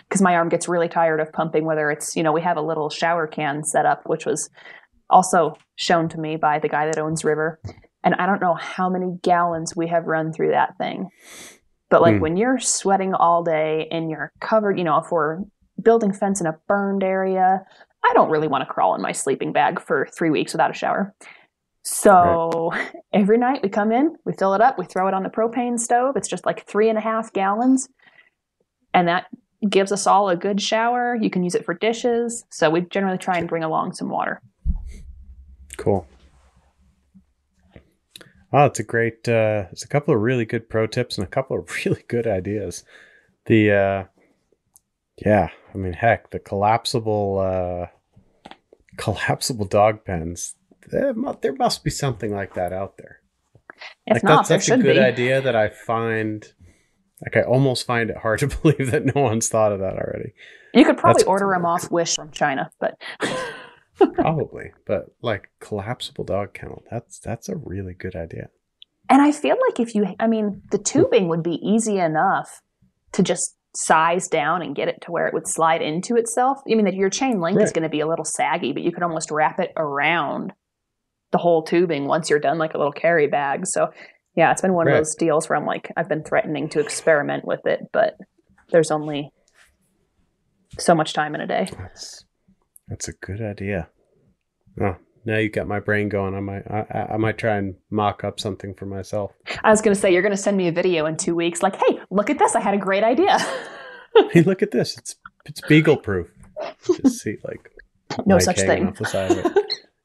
because my arm gets really tired of pumping, whether it's, we have a little shower can set up, which was also shown to me by the guy that owns River. And I don't know how many gallons we have run through that thing. But like when you're sweating all day and you're covered, if we're building fence in a burned area, I don't really want to crawl in my sleeping bag for 3 weeks without a shower. So every night we come in, we fill it up, we throw it on the propane stove. It's just like 3.5 gallons. And that gives us all a good shower. You can use it for dishes. So we generally try and bring along some water. Cool. Oh, it's a great, it's a couple of really good pro tips and a couple of really good ideas. The, heck, the collapsible dog pens. There must be something like that out there. If not, that's such a good idea that I find, I almost find it hard to believe that no one's thought of that already. You could probably order them off Wish from China, but probably. But like collapsible dog kennel, that's a really good idea. And I feel like the tubing would be easy enough to just size down and get it to where it would slide into itself. That your chain link is going to be a little saggy, but you could almost wrap it around the whole tubing once you're done, like a little carry bag. So yeah, it's been one of those deals where I'm like, I've been threatening to experiment with it, but there's only so much time in a day. That's a good idea. Oh, now you got my brain going. I might try and mock up something for myself. I was going to say, you're going to send me a video in 2 weeks. Like, hey, look at this. I had a great idea. Hey, look at this. It's beagle proof. Just see no such thing. Off the side of it.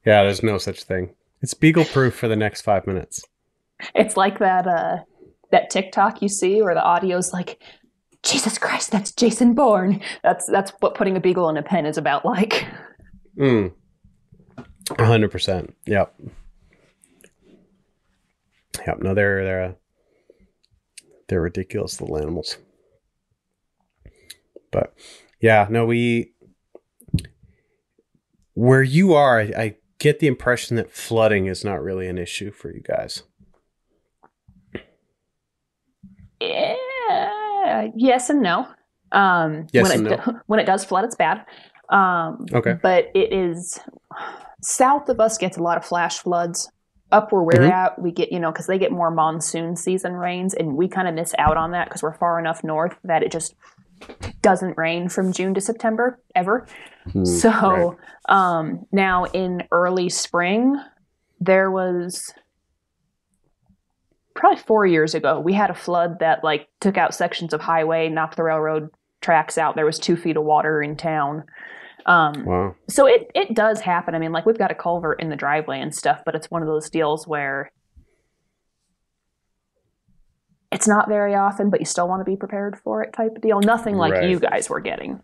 Yeah, there's no such thing. It's beagle proof for the next 5 minutes. It's like that TikTok you see where the audio's like, Jesus Christ, that's Jason Bourne. That's what putting a beagle in a pen is about like. 100%. Yep. No, they're ridiculous little animals. But yeah, no, where you are, I get the impression that flooding is not really an issue for you guys. Yeah, yes and no. When it does flood, it's bad. Okay. But it is south of us gets a lot of flash floods. Up where we're at, we get, because they get more monsoon season rains, and we kind of miss out on that because we're far enough north that it just doesn't rain from June to September ever. So now in early spring, there was probably 4 years ago, we had a flood that took out sections of highway, knocked the railroad tracks out. There was 2 feet of water in town. Wow. So it does happen. We've got a culvert in the driveway and stuff, but it's one of those deals where it's not very often, but you still want to be prepared for it type of deal. Nothing like you guys were getting.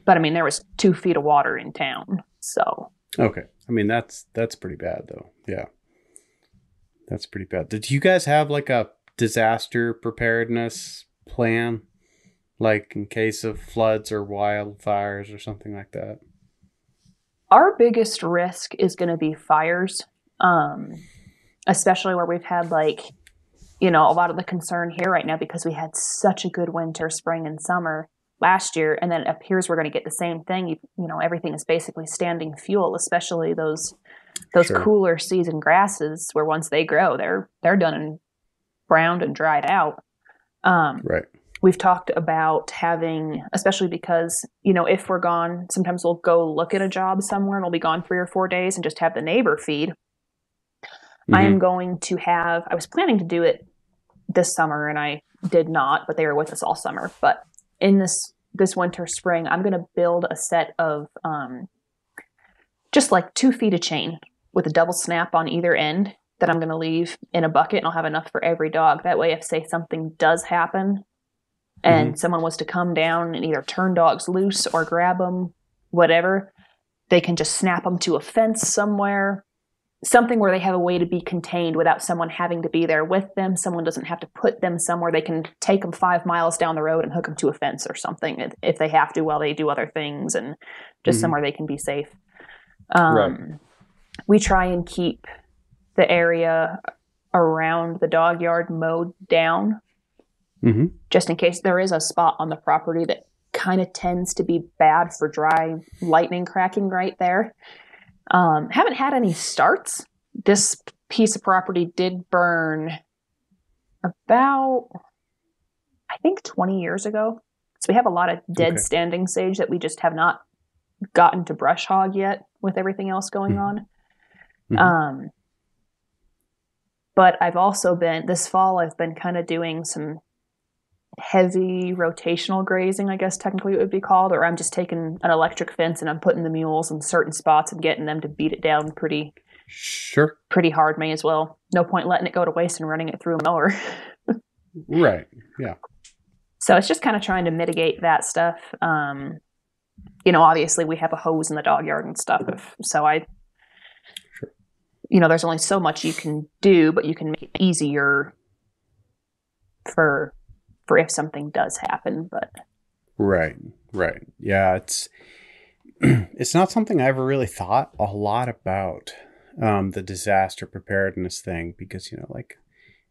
But there was 2 feet of water in town. So. Okay. That's pretty bad though. Yeah. That's pretty bad. Did you guys have a disaster preparedness plan? In case of floods or wildfires or something like that? Our biggest risk is going to be fires, especially where we've had a lot of the concern here right now because we had such a good winter, spring, and summer last year, and then it appears we're going to get the same thing. Everything is basically standing fuel, especially those cooler season grasses where once they grow, they're done and browned and dried out. Right. We've talked about having, especially because, if we're gone, sometimes we'll go look at a job somewhere and we'll be gone 3 or 4 days and just have the neighbor feed. I am going to I was planning to do it this summer and I did not, but they were with us all summer. But in this winter, spring, I'm going to build a set of just 2 feet of chain with a double snap on either end that I'm going to leave in a bucket, and I'll have enough for every dog. That way, if say something does happen, and someone was to come down and either turn dogs loose or grab them, whatever, they can just snap them to a fence somewhere, something where they have a way to be contained without someone having to be there with them. Someone doesn't have to put them somewhere. They can take them 5 miles down the road and hook them to a fence or something if they have to while they do other things, and just somewhere they can be safe. Right. we try and keep the area around the dog yard mowed down, just in case there is a spot on the property that kind of tends to be bad for dry lightning cracking right there. Haven't had any starts. This piece of property did burn about, I think, 20 years ago. So we have a lot of dead standing sage that we just have not gotten to brush hog yet with everything else going on. But I've also been, this fall, I've been kind of doing some heavy rotational grazing, I guess technically it would be called, or I'm just taking an electric fence and I'm putting the mules in certain spots and getting them to beat it down pretty hard. May as well. No point letting it go to waste and running it through a mower. Right. Yeah. So it's just kind of trying to mitigate that stuff. Obviously we have a hose in the dog yard and stuff. So there's only so much you can do, but you can make it easier for if something does happen. But right. Yeah, it's not something I ever really thought a lot about, the disaster preparedness thing, because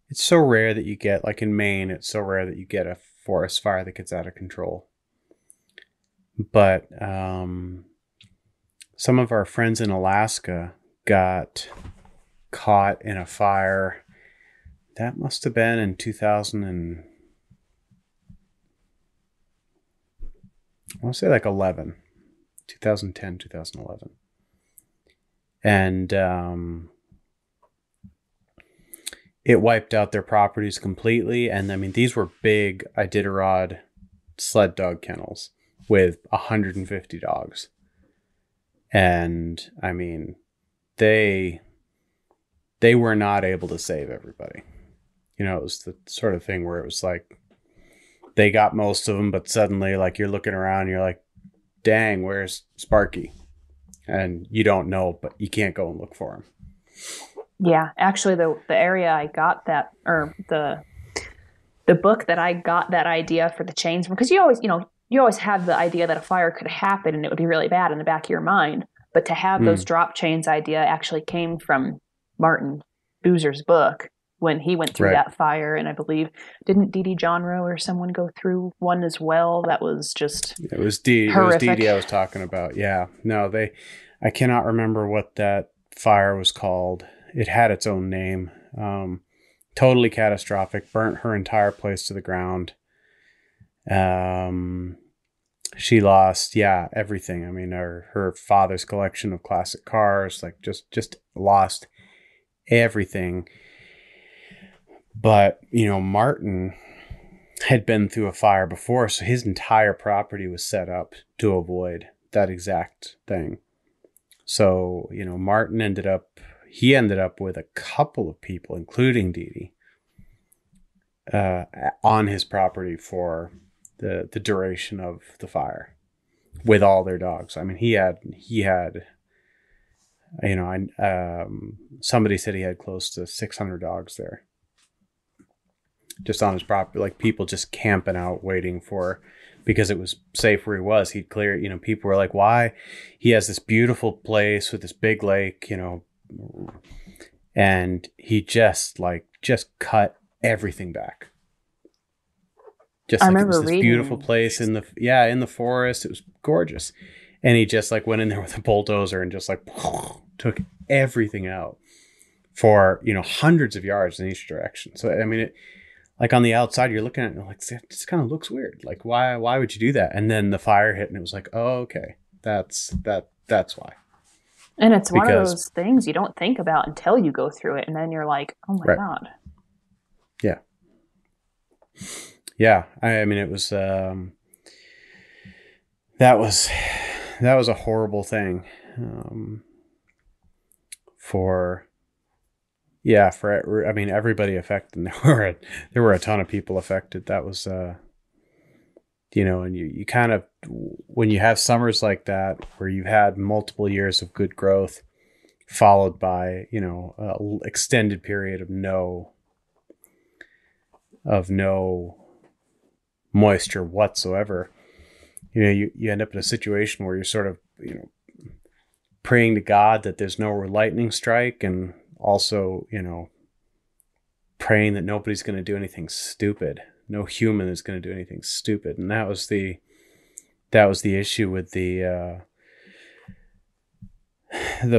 it's so rare that you get, like in Maine, it's so rare that you get a forest fire that gets out of control. But some of our friends in Alaska got caught in a fire. That must have been in 2011. And it wiped out their properties completely. And I mean, these were big Iditarod sled dog kennels with 150 dogs. And I mean, they were not able to save everybody. It was the sort of thing where it was like, they got most of them, but suddenly, like, you're looking around and you're like, dang, where's Sparky? And you don't know, but you can't go and look for him. Yeah, actually, the area I got that, or the book that I got that idea for the chains from, because you always have the idea that a fire could happen and it would be really bad in the back of your mind. But to have those drop chains idea actually came from Martin Boozer's book when he went through that fire. And I believe, didn't Dee Dee Johnrow or someone go through one as well? That was just It was Dee Dee I was talking about. Yeah. No, I cannot remember what that fire was called. It had its own name. Totally catastrophic. Burnt her entire place to the ground. She lost, everything. I mean, her father's collection of classic cars, like just lost everything. But, Martin had been through a fire before, so his entire property was set up to avoid that exact thing. So, Martin ended up with a couple of people, including Dee Dee, on his property for the duration of the fire with all their dogs. I mean, he had somebody said he had close to 600 dogs there, just on his property, like people just camping out waiting for, because it was safe where he was. He'd clear, people were like, why? He has this beautiful place with this big lake, and he just cut everything back. Just like it was this beautiful place in the forest. It was gorgeous. And he just went in there with a bulldozer and just took everything out for, hundreds of yards in each direction. So, I mean, on the outside, you're looking at it and you're like, this kind of looks weird. Like, why would you do that? And then the fire hit and it was like, oh, okay, that's why. And it's one of those things you don't think about until you go through it. And then you're like, oh my God. Yeah. Yeah. I mean, it was, that was a horrible thing, for everybody affected. And there were a ton of people affected. That was, and you kind of, when you have summers like that, where you've had multiple years of good growth, followed by, a extended period of no moisture whatsoever, you end up in a situation where you're sort of, praying to God that there's no lightning strike, and also, praying that nobody's going to do anything stupid. No human is going to do anything stupid. And that was the issue with the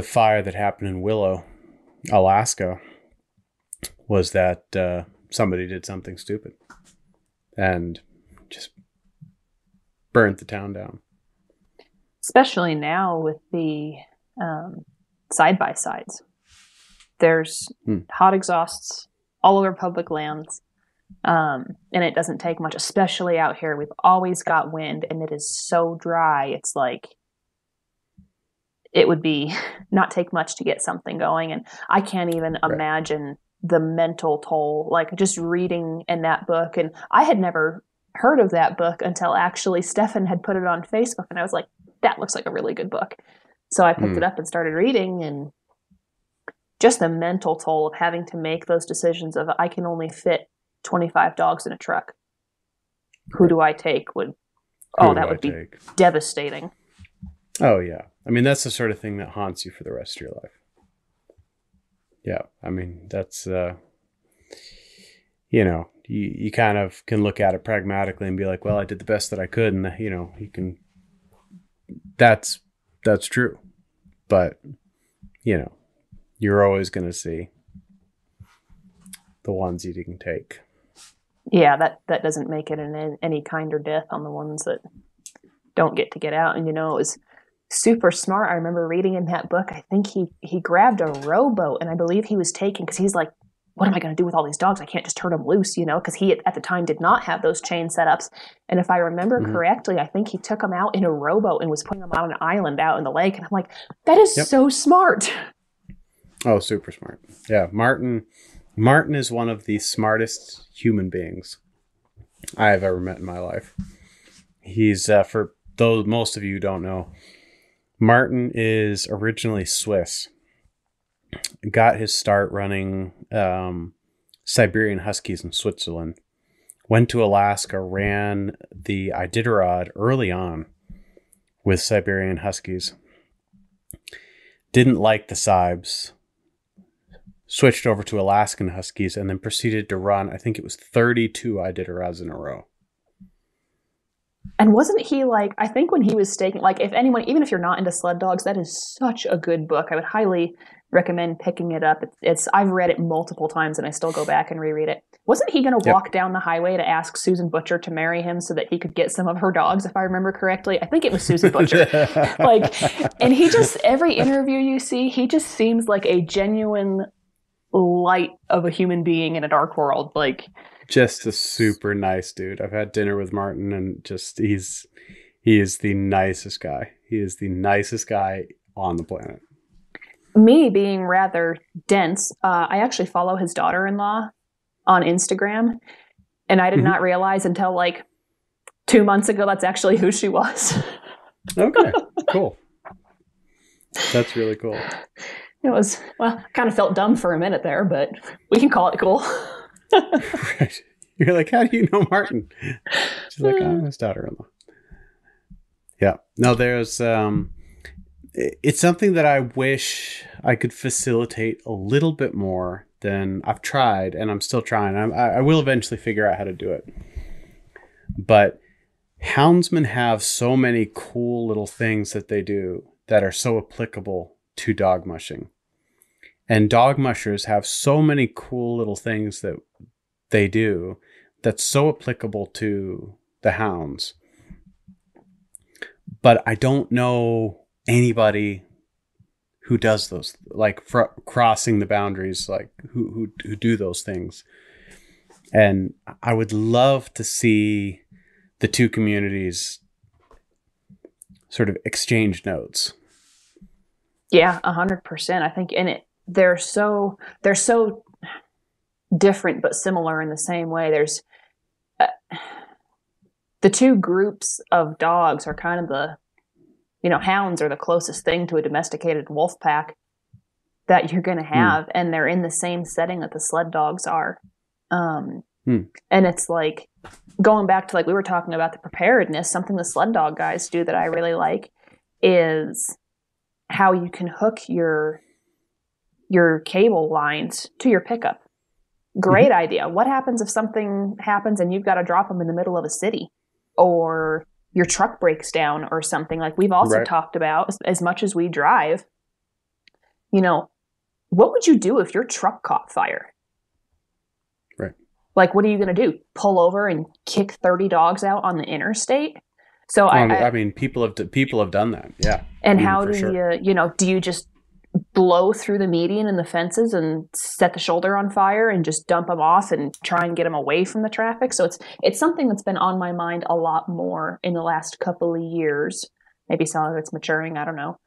fire that happened in Willow, Alaska, was that somebody did something stupid and just burnt the town down. Especially now with the side-by-sides. There's hot exhausts all over public lands. And it doesn't take much, especially out here. We've always got wind, and it is so dry. It's like it would be not take much to get something going. And I can't even imagine the mental toll, like just reading in that book. And I had never heard of that book until actually Stefan had put it on Facebook, and I was like, that looks like a really good book. So I picked it up and started reading, and just the mental toll of having to make those decisions of, I can only fit 25 dogs in a truck. Who do I take? That would be devastating. Oh, yeah. I mean, that's the sort of thing that haunts you for the rest of your life. Yeah. I mean, that's, you kind of can look at it pragmatically and be like, well, I did the best that I could. And, you can, that's true. But, you're always going to see the ones you didn't take. Yeah, that doesn't make it any kinder death on the ones that don't get out. And, it was super smart. I remember reading in that book, I think he grabbed a rowboat, and I believe he was taking, because he's like, what am I going to do with all these dogs? I can't just turn them loose, because he at the time did not have those chain setups. And if I remember correctly, I think he took them out in a rowboat and was putting them out on an island out in the lake. And I'm like, that is so smart. Oh, super smart. Yeah, Martin is one of the smartest human beings I have ever met in my life. He's, for those most of you who don't know, Martin is originally Swiss. Got his start running Siberian Huskies in Switzerland. Went to Alaska, ran the Iditarod early on with Siberian Huskies. Didn't like the Sibes. Switched over to Alaskan Huskies, and then proceeded to run, I think it was 32 Iditarods in a row. And wasn't he like, I think when he was staking, like if anyone, even if you're not into sled dogs, that is such a good book. I would highly recommend picking it up. I've read it multiple times and I still go back and reread it. Wasn't he going to walk down the highway to ask Susan Butcher to marry him so that he could get some of her dogs, if I remember correctly? I think it was Susan Butcher. And he just, every interview you see, he just seems like a genuine light of a human being in a dark world. Just a super nice dude. I've had dinner with Martin, and just he is the nicest guy. He is the nicest guy on the planet. Me being rather dense, I actually follow his daughter-in-law on Instagram, and I did not realize until 2 months ago that's actually who she was. Okay, cool. That's really cool. It was, kind of felt dumb for a minute there, but we can call it cool. Right. You're like, how do you know Martin? She's like, I'm his daughter-in-law. Yeah. No, there's, it's something that I wish I could facilitate a little bit more than I've tried, and I'm still trying. I will eventually figure out how to do it. But houndsmen have so many cool little things that they do that are so applicable to dog mushing. And dog mushers have so many cool little things that they do that's so applicable to the hounds. But I don't know anybody who does those, crossing the boundaries, who do those things. And I would love to see the two communities sort of exchange notes. Yeah, 100%. I think they're so different but similar in the same way. There's the two groups of dogs are kind of the, hounds are the closest thing to a domesticated wolf pack that you're going to have, and they're in the same setting that the sled dogs are. And it's going back to we were talking about the preparedness, something the sled dog guys do that I really like is how you can hook your cable lines to your pickup. Great idea. What happens if something happens and you've got to drop them in the middle of a city, or your truck breaks down or something? Like we've also talked about, as much as we drive, you know, what would you do if your truck caught fire? Right. Like, what are you going to do? Pull over and kick 30 dogs out on the interstate? So I mean, people have done that. Yeah. And how do you, do you just blow through the median and the fences and set the shoulder on fire and just dump them off and try and get them away from the traffic? So it's something that's been on my mind a lot more in the last couple of years. Maybe some of it's maturing. I don't know.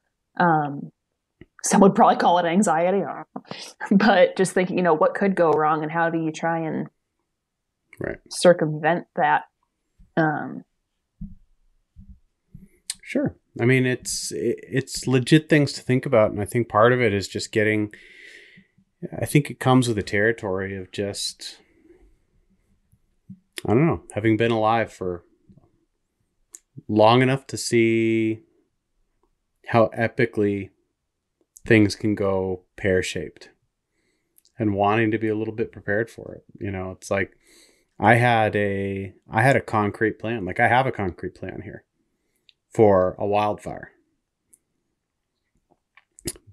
Some would probably call it anxiety. I don't know. But just thinking, what could go wrong and how do you try and circumvent that? Sure. I mean, it's legit things to think about. And I think part of it is just I think it comes with the territory of just, I don't know, having been alive for long enough to see how epically things can go pear-shaped and wanting to be a little bit prepared for it. It's like I had a concrete plan. Like I have a concrete plan here for a wildfire.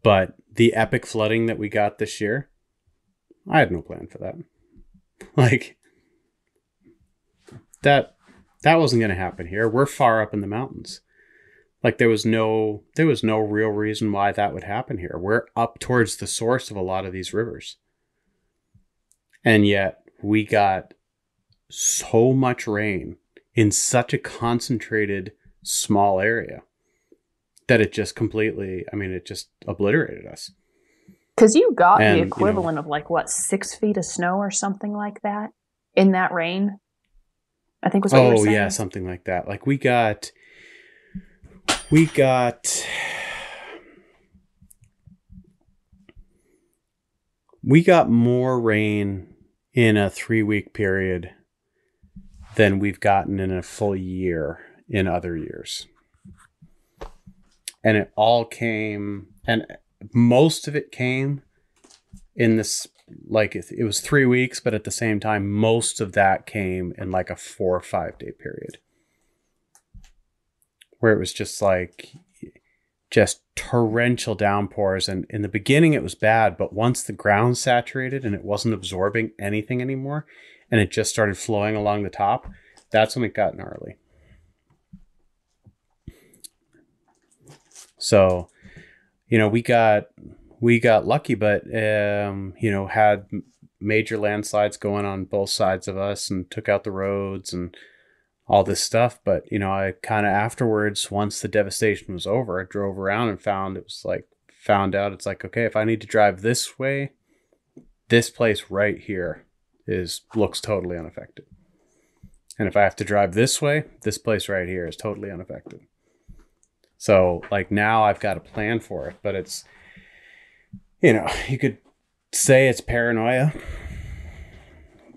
But the epic flooding that we got this year, I had no plan for that. Like that wasn't going to happen here. We're far up in the mountains. Like there was no real reason why that would happen here. We're up towards the source of a lot of these rivers. And yet we got so much rain in such a concentrated small area that it just completely, it just obliterated us. Because you got the equivalent of 6 feet of snow or something like that in that rain, I think was what you were saying. Oh yeah, something like that. Like we got more rain in a 3-week period than we've gotten in a full year in other years. And it all came, and most of it came in this, it was 3 weeks, but at the same time, most of that came in a 4 or 5 day period where it was just torrential downpours. And in the beginning it was bad, but once the ground saturated and it wasn't absorbing anything anymore and it just started flowing along the top, that's when it got gnarly. So, we got lucky, but, had major landslides going on both sides of us and took out the roads and all this stuff. But, I kind of afterwards, once the devastation was over, I drove around and found it's okay, if I need to drive this way, this place right here looks totally unaffected. And if I have to drive this way, this place right here is totally unaffected. So now I've got a plan for it, but it's, you could say it's paranoia,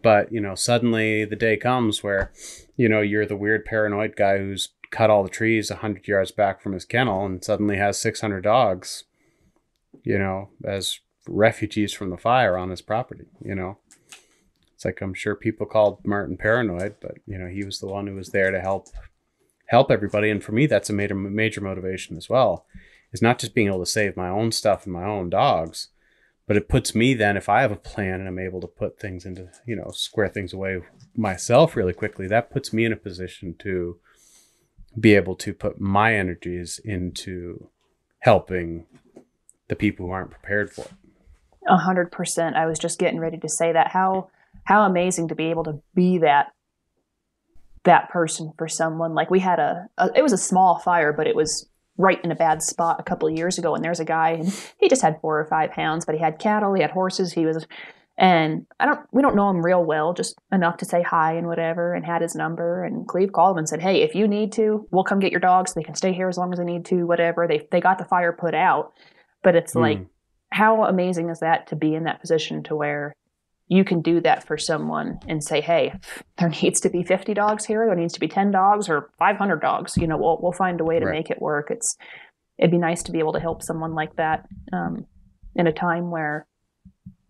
but, suddenly the day comes where, you're the weird paranoid guy who's cut all the trees 100 yards back from his kennel and suddenly has 600 dogs, as refugees from the fire on his property. It's I'm sure people called Martin paranoid, but, he was the one who was there to help everybody. And for me, that's a major motivation as well, is not just being able to save my own stuff and my own dogs, but it puts me then, if I have a plan and I'm able to put things into, square things away myself really quickly, that puts me in a position to be able to put my energies into helping the people who aren't prepared for it. 100%. I was just getting ready to say that. How amazing to be able to be that person for someone. We had it was a small fire, but it was right in a bad spot a couple of years ago. And there's a guy, and he just had 4 or 5 hounds, but he had cattle, he had horses, and we don't know him real well, just enough to say hi and whatever, and had his number. And Cleve called him and said, hey, if you need to, we'll come get your dogs. They can stay here as long as they need to, whatever. They got the fire put out. But it's how amazing is that to be in that position to where you can do that for someone and say, hey, there needs to be 50 dogs here. There needs to be 10 dogs or 500 dogs. We'll find a way to make it work. it'd be nice to be able to help someone like that in a time where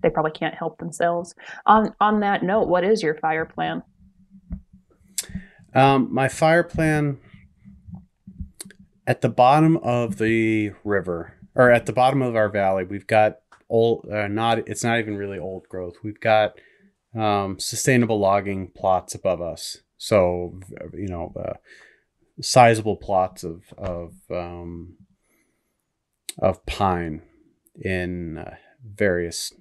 they probably can't help themselves. On that note, what is your fire plan? My fire plan at the bottom of the river, or at the bottom of our valley, we've got it's not even really old growth. We've got sustainable logging plots above us. So, sizable plots of pine in various,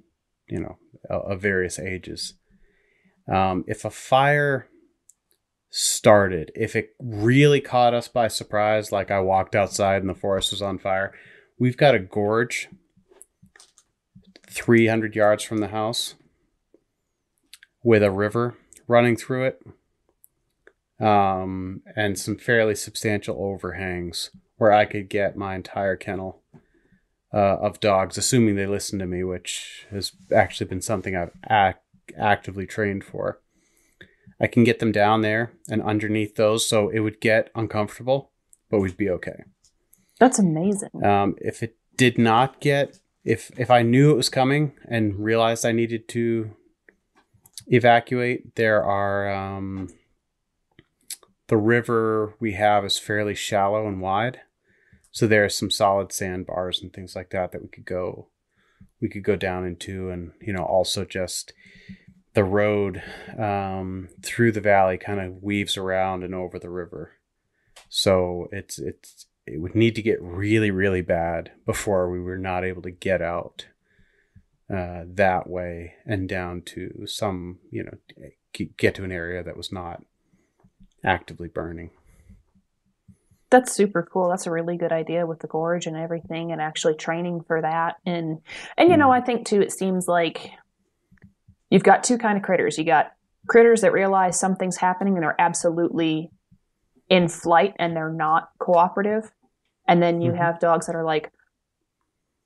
of various ages. If a fire started, if it really caught us by surprise, like I walked outside and the forest was on fire, we've got a gorge 300 yards from the house with a river running through it, and some fairly substantial overhangs where I could get my entire kennel of dogs, assuming they listen to me, which has actually been something I've actively trained for. I can get them down there and underneath those, so it would get uncomfortable, but we'd be okay. That's amazing. If it did not get, if I knew it was coming and realized I needed to evacuate, there are the river we have is fairly shallow and wide, so there are some solid sandbars and things like that we could go down into, and also just the road through the valley kind of weaves around and over the river, so it would need to get really, really bad before we were not able to get out that way and down to some, get to an area that was not actively burning. That's super cool. That's a really good idea with the gorge and everything, and actually training for that. And I think too, it seems like you've got two kind of critters. You got critters that realize something's happening and they're absolutely in flight and they're not cooperative. And then you have dogs that are like,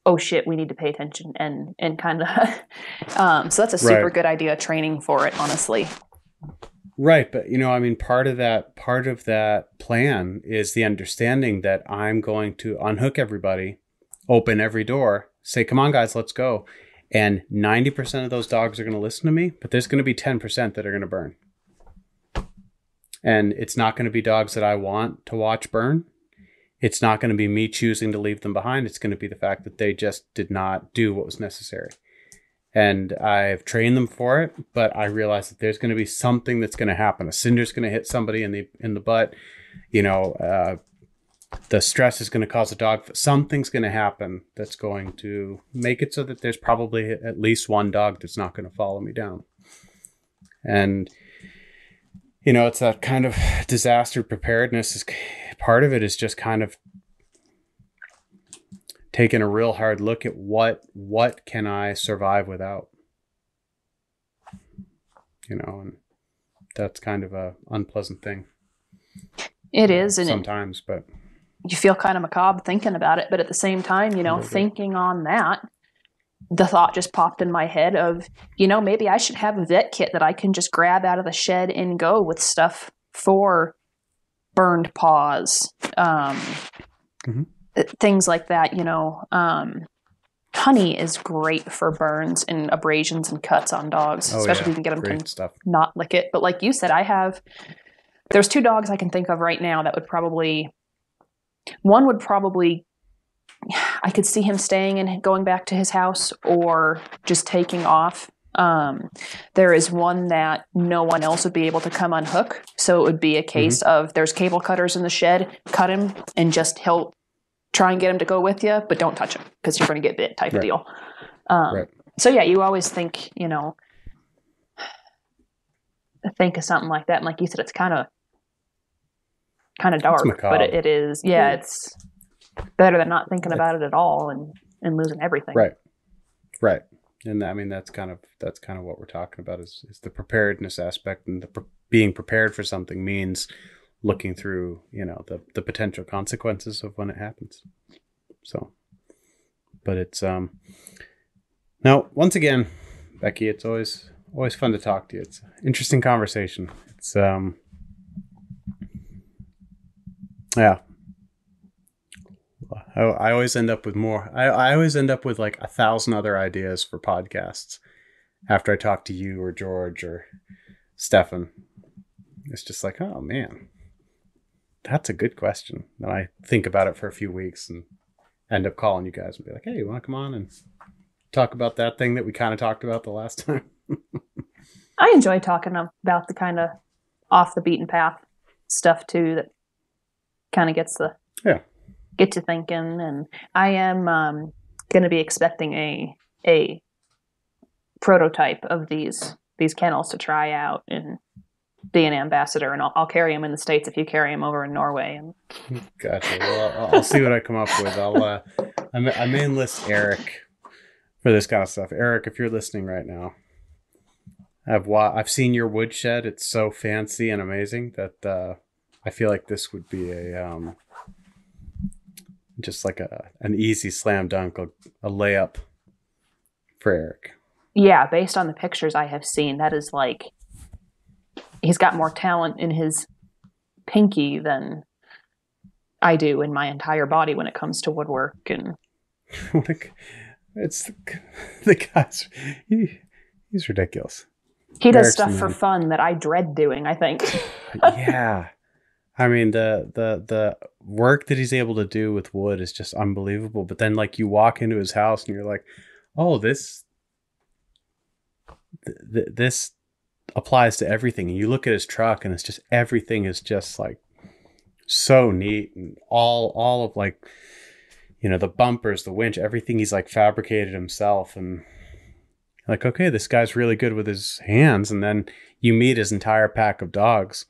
oh shit, we need to pay attention and kind of, so that's a super good idea, training for it, honestly. Right. But, part of that plan is the understanding that I'm going to unhook everybody, open every door, say, come on, guys, let's go. And 90% of those dogs are going to listen to me, but there's going to be 10% that are going to burn. And it's not going to be dogs that I want to watch burn. It's not going to be me choosing to leave them behind. It's going to be the fact that they just did not do what was necessary. And I've trained them for it, but I realize that there's going to be something that's going to happen. A cinder's going to hit somebody in the butt. The stress is going to cause a dog. Something's going to happen that's going to make it so that there's probably at least one dog that's not going to follow me down. And, it's that kind of disaster preparedness. Part of it is just kind of taking a real hard look at what can I survive without, and that's kind of a unpleasant thing. It is. And sometimes, but you feel kind of macabre thinking about it, but at the same time, thinking on that, the thought just popped in my head of, maybe I should have a vet kit that I can just grab out of the shed and go with stuff for burned paws, things like that. Honey is great for burns and abrasions and cuts on dogs, especially if you can get them to not lick it. But like you said, there's two dogs I can think of right now that one would probably, I could see him staying and going back to his house or just taking off. There is one that no one else would be able to come unhook. So it would be a case of there's cable cutters in the shed, cut him, and just he'll try and get him to go with you, but don't touch him because you're going to get bit type of deal. So yeah, you always think, think of something like that. And like you said, it's kind of dark, but it is, it's better than not thinking about it at all and losing everything. Right. And that's kind of what we're talking about is the preparedness aspect, and being prepared for something means looking through, the potential consequences of when it happens. So, but it's, now once again, Becky, it's always fun to talk to you. It's an interesting conversation. It's, I always end up with more. I always end up with like 1,000 other ideas for podcasts after I talk to you or George or Stefan. It's just like, oh man, that's a good question. And I think about it for a few weeks and end up calling you guys and be like, hey, you want to come on and talk about that thing that we kind of talked about the last time? I enjoy talking about the kind of off the beaten path stuff too, that kind of gets you thinking. And I am going to be expecting a prototype of these kennels to try out and be an ambassador, and I'll carry them in the States if you carry them over in Norway. And Gotcha. Well, I'll see what I come up with. I may enlist Eric for this kind of stuff. Eric, if you're listening right now, I've seen your woodshed. It's so fancy and amazing that I feel like this would be a just like an easy slam dunk, a layup for Eric. Yeah, based on the pictures I have seen, that is like, he's got more talent in his pinky than I do in my entire body when it comes to woodwork. And it's the guy's, he's ridiculous. He does stuff for fun that I dread doing, I think. Yeah. I mean, the work that he's able to do with wood is just unbelievable. But then, like, you walk into his house and you're like, oh, this applies to everything. And you look at his truck and it's just, everything is just like so neat, and all of, like, you know, the bumpers, the winch, everything he's like fabricated himself. And like, okay, this guy's really good with his hands. And then you meet his entire pack of dogs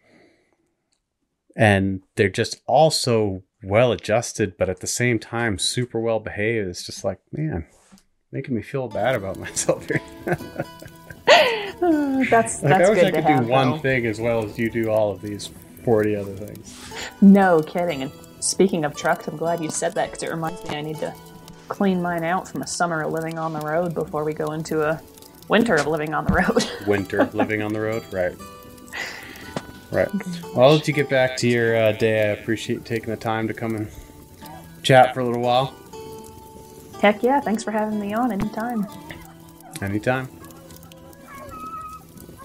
and they're just all so well adjusted, but at the same time, super well behaved. It's just like, man, making me feel bad about myself here. That's like, I wish good I could to have, do one thing as well as you do all of these 40 other things. No kidding. And speaking of trucks, I'm glad you said that, because it reminds me I need to clean mine out from a summer of living on the road before we go into a winter of living on the road. Winter of living on the road? Right. Right. Well, I'll let you get back to your day. I appreciate taking the time to come and chat for a little while. Heck yeah. Thanks for having me on anytime. Anytime.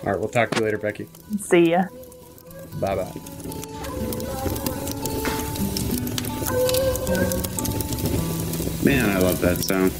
All right. We'll talk to you later, Becky. See ya. Bye-bye. Man, I love that sound.